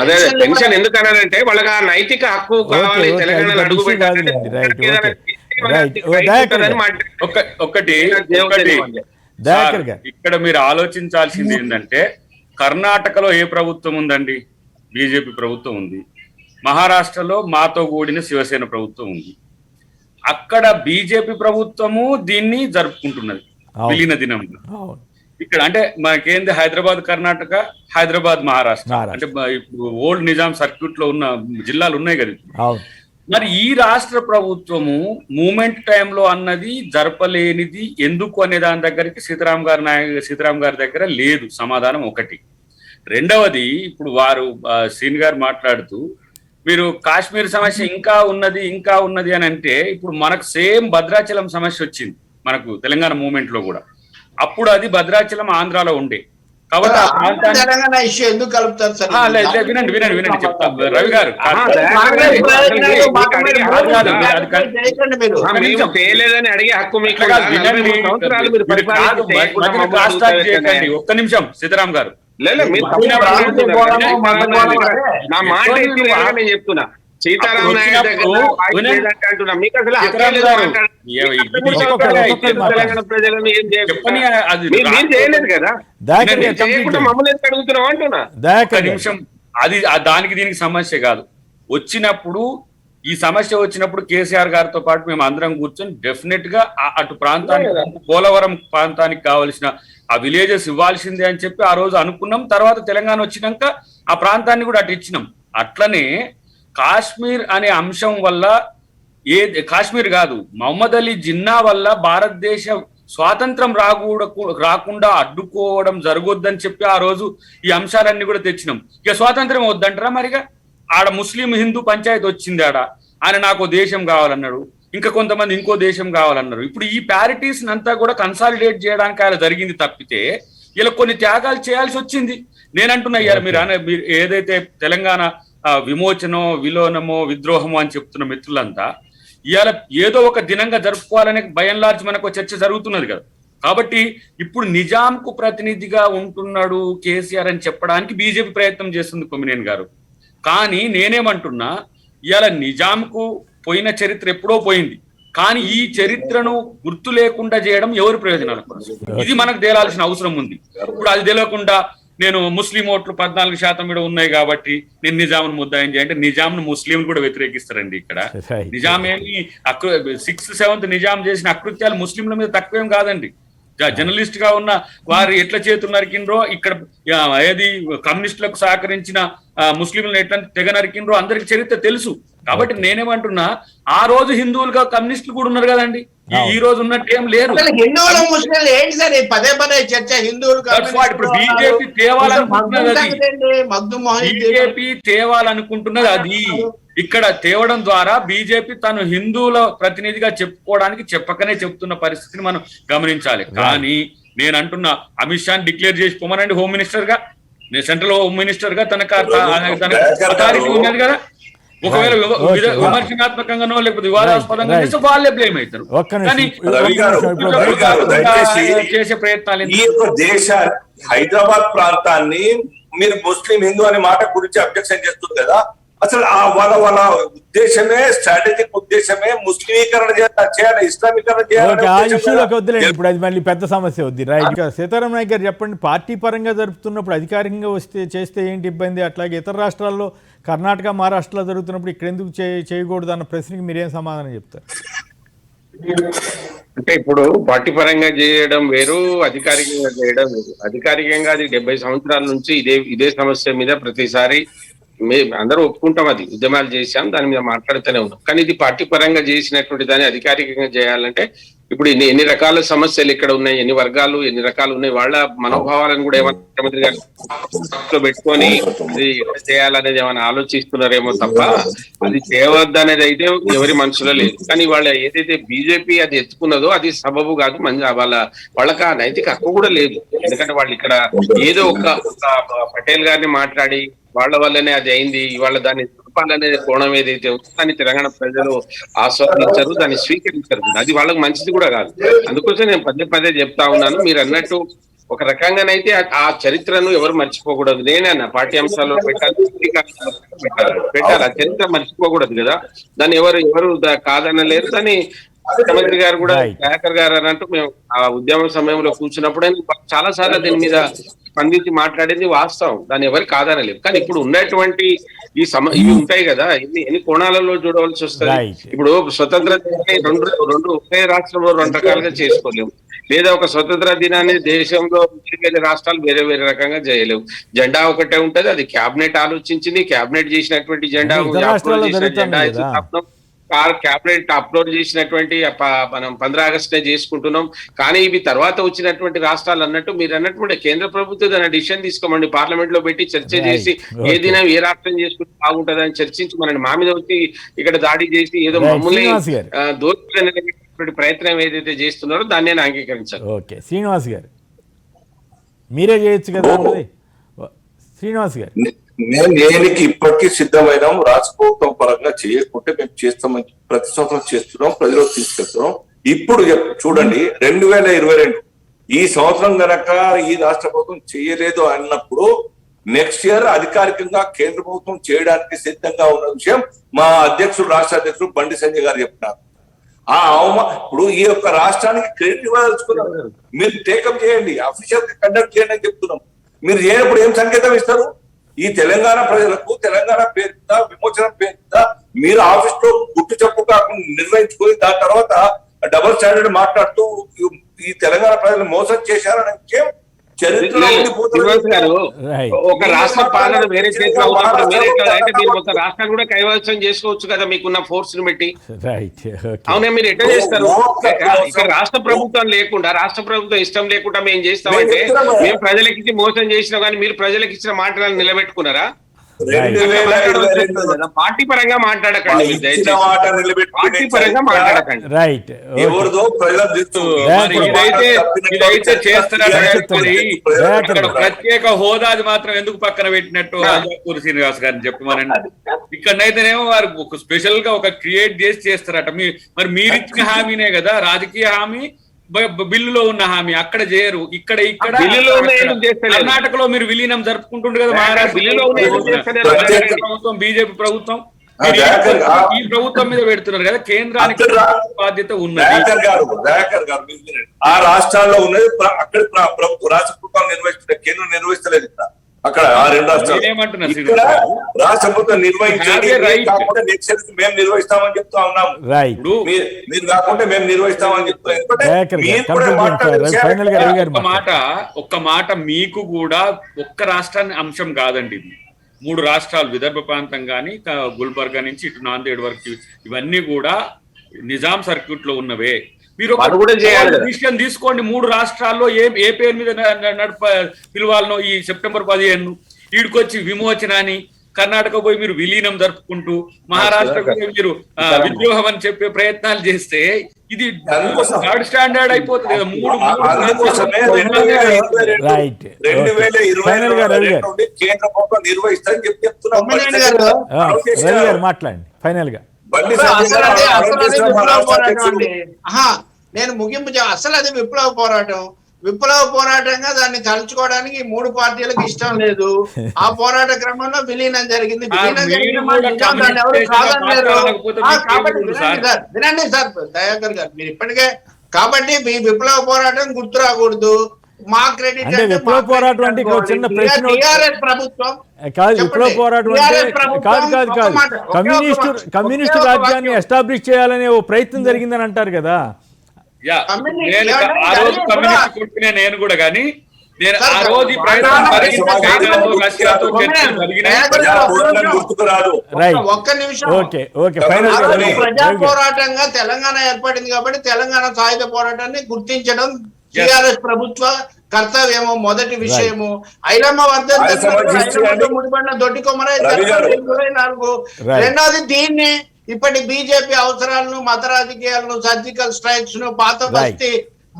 అదే పెన్షన్ ఎందుకు అన్నారంటే వాళ్ళకి ఆ నైతిక హక్కు కావాలి తెలంగాణలో అడుగు ఒకటి ఇక్కడ మీరు ఆలోచించాల్సింది ఏంటంటే, కర్ణాటకలో ఏ ప్రభుత్వం ఉందండి? బీజేపీ ప్రభుత్వం ఉంది. మహారాష్ట్రలో మాతో కూడిన శివసేన ప్రభుత్వం ఉంది. అక్కడ బీజేపీ ప్రభుత్వము దీన్ని జరుపుకుంటున్నది విలీన దినం. ఇక్కడ అంటే మనకేంది హైదరాబాద్ కర్ణాటక, హైదరాబాద్ మహారాష్ట్ర, అంటే ఇప్పుడు ఓల్డ్ నిజాం సర్క్యూట్ లో ఉన్న జిల్లాలు ఉన్నాయి కదా. మరి ఈ రాష్ట్ర ప్రభుత్వము మూమెంట్ టైంలో అన్నది జరపలేనిది ఎందుకు అనే దాని దగ్గరికి సీతారాం గారి దగ్గర లేదు సమాధానం. ఒకటి. రెండవది, ఇప్పుడు వారు శ్రీని గారు మాట్లాడుతూ మీరు కాశ్మీర్ సమస్య ఇంకా ఉన్నది అని అంటే, ఇప్పుడు మనకు సేమ్ భద్రాచలం సమస్య వచ్చింది మనకు తెలంగాణ మూమెంట్ లో కూడా. అప్పుడు అది భద్రాచలం ఆంధ్రాలో ఉండే కాబట్టి ఆ ప్రాంతాన్ని ఎందుకు కలుపుతారు సార్? వినండి చెప్తా రవి గారు. అడిగే హక్కు ఒక్క నిమిషం సీతారాం గారు, నా మాట నేను చెప్తున్నా. సీతారాం నాయుడు అంటున్నా, మీకు అసలు తెలంగాణ ప్రజలను ఏం చేయలేదు కదా, చేయకుండా మమ్మల్ని ఎందుకు అడుగుతున్నాం అంటున్నా. నిమిషం, అది దానికి దీనికి సమస్య కాదు. వచ్చినప్పుడు ఈ సమస్య వచ్చినప్పుడు కేసీఆర్ గారితో పాటు మేము అందరం కూర్చొని డెఫినెట్ గా అటు ప్రాంతానికి, పోలవరం ప్రాంతానికి కావలసిన ఆ విలేజెస్ ఇవ్వాల్సిందే అని చెప్పి ఆ రోజు అనుకున్నాం. తర్వాత తెలంగాణ వచ్చినాక ఆ ప్రాంతాన్ని కూడా అటు ఇచ్చినాం. అట్లనే కాశ్మీర్ అనే అంశం వల్ల, కాశ్మీర్ కాదు, మహమ్మద్ అలీ జిన్నా వల్ల భారతదేశ స్వాతంత్రం రాకుండా అడ్డుకోవడం జరగొద్దని చెప్పి ఆ రోజు ఈ అంశాలన్నీ కూడా తెచ్చినాం. ఇక స్వాతంత్రం వద్దంటారా? మరిగా ఆడ ముస్లిం హిందూ పంచాయతీ వచ్చింది. ఆయన నాకు దేశం కావాలన్నాడు, ఇంకా కొంతమంది ఇంకో దేశం కావాలన్నారు. ఇప్పుడు ఈ ప్యారిటీస్ అంతా కూడా కన్సాలిడేట్ చేయడానికి ఆయన జరిగింది తప్పితే ఇలా కొన్ని త్యాగాలు చేయాల్సి వచ్చింది. నేనంటున్నా ఇవాళ మీరు ఏదైతే తెలంగాణ విమోచనో విలోనమో విద్రోహమో అని చెప్తున్న మిత్రులంతా ఇవాళ ఏదో ఒక దినంగా జరుపుకోవాలనే భయంలార్చి మనకు చర్చ జరుగుతున్నది కదా. కాబట్టి ఇప్పుడు నిజాంకు ప్రతినిధిగా ఉంటున్నాడు కేసీఆర్ అని చెప్పడానికి బీజేపీ ప్రయత్నం చేస్తుంది కొమ్మినేని గారు. కానీ నేనేమంటున్నా, ఇవాళ నిజాంకు పోయిన చరిత్ర ఎప్పుడో పోయింది, కానీ ఈ చరిత్రను గుర్తు లేకుండా చేయడం ఎవరి ప్రయోజనాల కోసం, ఇది మనకు తేలాల్సిన అవసరం ఉంది. ఇప్పుడు అది తెలియకుండా నేను ముస్లిం ఓట్లు 14% కూడా ఉన్నాయి కాబట్టి నేను నిజాంను ముద్దాయం చేయంటే నిజాంను ముస్లింలు కూడా వ్యతిరేకిస్తారండి. ఇక్కడ నిజాం ఏమి 6th 7th నిజాం చేసిన అకృత్యాలు ముస్లింల మీద తక్కువేం కాదండి. జర్నలిస్ట్ గా ఉన్న వారు ఎట్లా చేతులు నరికిండ్రో, ఇక్కడ ఏది కమ్యూనిస్టులకు సహకరించిన ముస్లింలను ఎట్లా తెగ నరికిండ్రో అందరికి చరిత్ర తెలుసు. కాబట్టి నేనేమంటున్నా, ఆ రోజు హిందువులుగా కమ్యూనిస్టులు కూడా ఉన్నారు కదండి, ఈ రోజు ఉన్నట్టు ఏం లేరు. హిందువులు ముస్లింలు ఏంటి సార్ పదే పదే చర్చ? హిందువులు ఇప్పుడు బీజేపీ తేవాలనుకుంటున్నది అది. ఇక్కడ తేవడం ద్వారా బీజేపీ తను హిందువుల ప్రతినిధిగా చెప్పుకోవడానికి చెప్పకనే చెప్తున్న పరిస్థితిని మనం గమనించాలి. కానీ నేను అంటున్నా, అమిత్ షాని డిక్లేర్ చేసి పోమనండి హోమ్ మినిస్టర్ గా, సెంట్రల్ హోమ్ మినిస్టర్ గా తనకు అథారిటీ ఉన్నది కదా. ఒకవేళ విమర్శనాత్మకంగానో లేకపోతే వివాదాస్పదంగా చేస్తే వాళ్ళే బ్లేమ్ అవుతారు. కానీ చేసే ప్రయత్నాలు ఈ దేశ హైదరాబాద్ ప్రాంతాన్ని మీరు ముస్లిం హిందూ అనే మాట గురించి అబ్జెక్షన్ చేస్తుంది కదా. అసలు వాళ్ళ ఉద్దేశమే, స్ట్రాటజిక్ ఉద్దేశమే ముస్లిమీకరణ చేయాలి, ఇస్లామీకరణ చేయాలి. వద్దులేండి, ఇప్పుడు అది మళ్ళీ పెద్ద సమస్య వద్దు. రైట్, సీతారాం నాయక్ గారు చెప్పండి, పార్టీ పరంగా జరుపుతున్నప్పుడు అధికారికంగా చేస్తే ఏంటి ఇబ్బంది? అట్లాగే ఇతర రాష్ట్రాల్లో కర్ణాటక, మహారాష్ట్రలో జరుగుతున్నప్పుడు ఇక్కడ ఎందుకు చేయకూడదు అన్న ప్రశ్నకి మీరేం సమాధానం చెప్తారు? అంటే ఇప్పుడు పార్టీ పరంగా చేయడం వేరు, అధికారికంగా చేయడం వేరు. అధికారికంగా అది 70 సంవత్సరాల నుంచి ఇదే సమస్య మీద ప్రతిసారి మేము అందరూ ఒప్పుకుంటాం, అది ఉద్యమాలు చేశాం, దాని మీద మాట్లాడుతూనే ఉన్నాం. కానీ ఇది పార్టీ పరంగా చేసినటువంటి దాన్ని అధికారికంగా చేయాలంటే ఇప్పుడు ఎన్ని రకాల సమస్యలు ఇక్కడ ఉన్నాయి, ఎన్ని వర్గాలు ఎన్ని రకాలు ఉన్నాయి, వాళ్ళ మనోభావాలను కూడా ఏమన్నా ముఖ్యమంత్రి గారు పెట్టుకొని అది చేయాలనేది ఏమైనా ఆలోచిస్తున్నారేమో తప్ప అది చేయవద్దనేది అయితే ఎవరి మనసులో లేదు. కానీ వాళ్ళ ఏదైతే బీజేపీ అది ఎత్తుకున్నదో అది సబబు కాదు, వాళ్ళకి ఆ నైతిక హక్కు కూడా లేదు. ఎందుకంటే వాళ్ళు ఇక్కడ ఏదో ఒక పటేల్ గారిని మాట్లాడి వాళ్ళ వల్లనే అది అయింది, ఇవాళ దాన్ని చెప్పాలనే కోణం ఏదైతే ఉందో దాన్ని తెలంగాణ ప్రజలు ఆస్వాదించరు, దాన్ని స్వీకరించరు. అది వాళ్ళకి మంచిది కూడా కాదు. అందుకోసం నేను పదే చెప్తా ఉన్నాను, మీరు అన్నట్టు ఒక రకంగానైతే ఆ చరిత్రను ఎవరు మర్చిపోకూడదు. నేనన్నా పాఠ్యాంశాల్లో పెట్టాలి, ఆ చరిత్ర మర్చిపోకూడదు కదా. దాన్ని ఎవరు కాదనలేరు. దాన్ని ముఖ్యమంత్రి గారు కూడా దయాకర్ గారు అన్నట్టు మేము ఆ ఉద్యమ సమయంలో కూర్చున్నప్పుడే చాలా సార్లు దీని మీద స్పందించి మాట్లాడేది వాస్తవం, దాన్ని ఎవరు కాదనలేవు. కానీ ఇప్పుడు ఉన్నటువంటి ఇవి ఉంటాయి కదా, ఎన్ని కోణాలలో చూడవలసి వస్తుంది. ఇప్పుడు స్వతంత్ర రెండు ఒకే రాష్ట్రంలో 2 రకాలుగా చేసుకోలేము, లేదా ఒక స్వతంత్ర దినాన్ని దేశంలో వేరే రాష్ట్రాలు వేరే వేరే రకంగా చేయలేవు. జెండా ఒకటే ఉంటది, అది క్యాబినెట్ ఆలోచించింది, క్యాబినెట్ చేసినటువంటి జెండా క్యాబినెట్ అప్లోడ్ చేసినటువంటి మనం 15 ఆగస్టునే చేసుకుంటున్నాం. కానీ ఇవి తర్వాత వచ్చినటువంటి రాష్ట్రాలు అన్నట్టు మీరు అన్నట్టు కేంద్ర ప్రభుత్వం దాని డిసిషన్ తీసుకోమండి, పార్లమెంట్ లో పెట్టి చర్చ చేసి ఏ దినం ఏ రాష్ట్రం చేసుకుంటే బాగుంటది అని చర్చించి మనని మా మీద వచ్చి ఇక్కడ దాడి చేసి ఏదో మమ్మల్ని దోచుకునే ప్రయత్నం ఏదైతే చేస్తున్నారో దాన్ని నేను అంగీకరించాను. ఓకే, శ్రీనివాస్ గారు మీరే చేయొచ్చు కదా. శ్రీనివాస్ గారు, మేము దేనికి ఇప్పటికీ సిద్ధమైనాం. రాష్ట్ర ప్రభుత్వం పరంగా చేయకుంటే మేము చేస్తామని ప్రతి సంవత్సరం చేస్తున్నాం, ప్రజలకు తీసుకెళ్తున్నాం. ఇప్పుడు చూడండి 2022 ఈ సంవత్సరం గనక ఈ రాష్ట్ర ప్రభుత్వం చేయలేదు అన్నప్పుడు నెక్స్ట్ ఇయర్ అధికారికంగా కేంద్ర ప్రభుత్వం చేయడానికి సిద్ధంగా ఉన్న విషయం మా రాష్ట్ర అధ్యక్షుడు బండి సంజయ్ గారు చెప్తున్నారు. ఇప్పుడు ఈ యొక్క రాష్ట్రానికి క్రెడిట్ ఇవ్వదలుచుకున్నారు, మీరు టేకప్ చేయండి, అఫీషియల్ గా కండక్ట్ చేయండి అని చెప్తున్నాం. మీరు చేయనప్పుడు ఏం సంకేతం ఇస్తారు? ఈ తెలంగాణ ప్రజలకు తెలంగాణ పేరు మీద, విమోచన పేరు మీద మీరు ఆఫీస్ లో గుట్టు చెప్పు కాకుండా నిర్వహించుకొని దాని తర్వాత డబుల్ స్టాండర్డ్ మాట్లాడుతూ ఈ తెలంగాణ ప్రజలు మోసం చేశారనే విషయం చరిత్రలో ఒక రాష్ట్ర పాలన వేరే చేతిలో అంటే మీరు మొత్తం రాష్ట్రాన్ని కూడా కైవసం చేసుకోవచ్చు కదా మీకున్న ఫోర్స్ ని బట్టి. అవునా, మీరు ఎట్లా చేస్తారు? ఇక్కడ రాష్ట్ర ప్రభుత్వం లేకుండా, రాష్ట్ర ప్రభుత్వం ఇష్టం లేకుండా మేము చేస్తామంటే మేము ప్రజలకు ఇచ్చి మోసం చేసినా కానీ మీరు ప్రజలకు ఇచ్చిన మాటలను నిలబెట్టుకున్నారా? 2022 పార్టీ పరంగా మాట్లాడకండి మీరు ఇచ్చిన దయచేసి. మాట పార్టీ నిలబెట్టుకునే పరంగా మాట్లాడకండి. రైట్. ఎవరిదో ప్రజలకు తెలుసు. మరి ఇదైతే చేస్తారా అక్కడ ప్రత్యేక హోదాది మాత్రం ఎందుకు పక్కన పెట్టినట్టు రాజాపూర్ శ్రీనివాస్ గారిని చెప్పమనండి. ఇక్కడనైతేనేమో వారు ఒక స్పెషల్ గా ఒక క్రియేట్ చేసి చేస్తారట. మరి మీరిచ్చిన హామీనే కదా రాజకీయ హామీ, బిల్లులో ఉన్న హామీ అక్కడ చేయరు. ఇక్కడ కర్ణాటకలో మీరు విలీనం జరుపుకుంటుండే కదా మహారాష్ట్ర ప్రభుత్వం, బీజేపీ ప్రభుత్వం. ఈ ప్రభుత్వం మీద పెడుతున్నారు కదా, కేంద్రానికి బాధ్యత ఉన్నది. ఆ రాష్ట్రాల్లో ఉన్నది అక్కడ రాష్ట్ర ప్రభుత్వం నిర్వహిస్తున్న, కేంద్రం నిర్వహిస్తలేదు. అక్కడ ఆ 2 రాష్ట్రాలు ఇక్కడ రాష్ట్ర ప్రభుత్వం నిర్వహించండి, కాకుండా నెక్స్ట్ మేము నిర్వహిస్తామని చెప్తా ఉన్నాము. మీరు కాకుండా మేము నిర్వహిస్తామని ఒక్క మాట మీకు కూడా ఒక్క రాష్ట్రాన్ని అంశం కాదండి ఇది. 3 రాష్ట్రాలు, విదర్భ ప్రాంతం కానీ గుల్బర్గా నుంచి ఇటు నాందేడ్ వరకు, ఇవన్నీ కూడా నిజాం సర్క్యూట్ లో ఉన్నవే. మీరు డిసిషన్ తీసుకోండి. 3 రాష్ట్రాల్లో ఏ పేరు మీద పిలవాలనో ఈ సెప్టెంబర్ 15 ఈడికొచ్చి విమోచన అని, కర్ణాటక పోయి మీరు విలీనం జరుపుకుంటూ, మహారాష్ట్ర పోయి మీరు విద్రోహం అని చెప్పే ప్రయత్నాలు చేస్తే ఇది థర్డ్ స్టాండర్డ్ అయిపోతుంది కదా. 2022 కేంద్ర ప్రభుత్వం నిర్వహిస్తారని చెప్తున్నాం. మాట్లాడండి ఫైనల్ గా. నేను ముగింపు అసలు అది విప్లవ పోరాటంగా దాన్ని తలుచుకోవడానికి 3 పార్టీలకు ఇష్టం లేదు. ఆ పోరాట క్రమంలో విలీనం జరిగింది. వినండి సార్ దయాకర్ గారు, మీరు ఇప్పటికే కాబట్టి మీ విప్లవ పోరాటం గుర్తు రాకూడదు. మా క్రెడిట్ అంటే విప్లవ పోరాటం అంటే ఇక్కడ చిన్న ప్రశ్న ప్రభుత్వం కాదు. విప్లవ పోరాటం అంటే కమ్యూనిస్టు రాజ్యాన్ని ఎస్టాబ్లిష్ చేయాలనే ఓ ప్రయత్నం జరిగిందని అంటారు కదా. ఆ రోజు కమ్యూనిస్ట్ కొట్టుకునే నేను కూడా, కానీ నేను ఆ రోజు ఒక్క నిమిషం. ప్రజా పోరాటంగా తెలంగాణ ఏర్పడింది కాబట్టి తెలంగాణ సాయుధ పోరాటాన్ని గుర్తించడం టిఆర్ఎస్ ప్రభుత్వ కర్తవ్యము. మొదటి విషయము ఐలమ్మ వర్ధంతి ముడిపడిన దొడ్డి కొమరయ్య 24. రెండోది దీన్ని ఇప్పటి బీజేపీ అవసరాలను, మత రాజకీయాలను, సర్జికల్ స్ట్రైక్స్ ను, పాత బస్తీ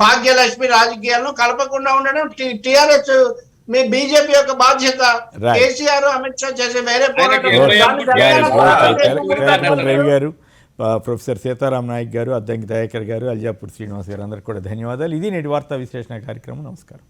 భాగ్యలక్ష్మి రాజకీయాలను కలపకుండా ఉండడం టిఆర్ఎస్ మీ బీజేపీ యొక్క బాధ్యత. కేసీఆర్, అమిత్ షా చేసే వేరే పోరాటం. రవి గారు, ప్రొఫెసర్ సీతారాం నాయక్ గారు, అద్దంకి దయాకర్ గారు, అల్జాపూర్ శ్రీనివాస్ గారు, అందరికీ కూడా ధన్యవాదాలు. ఇది నేటి వార్తా విశ్లేషణ కార్యక్రమం. నమస్కారం.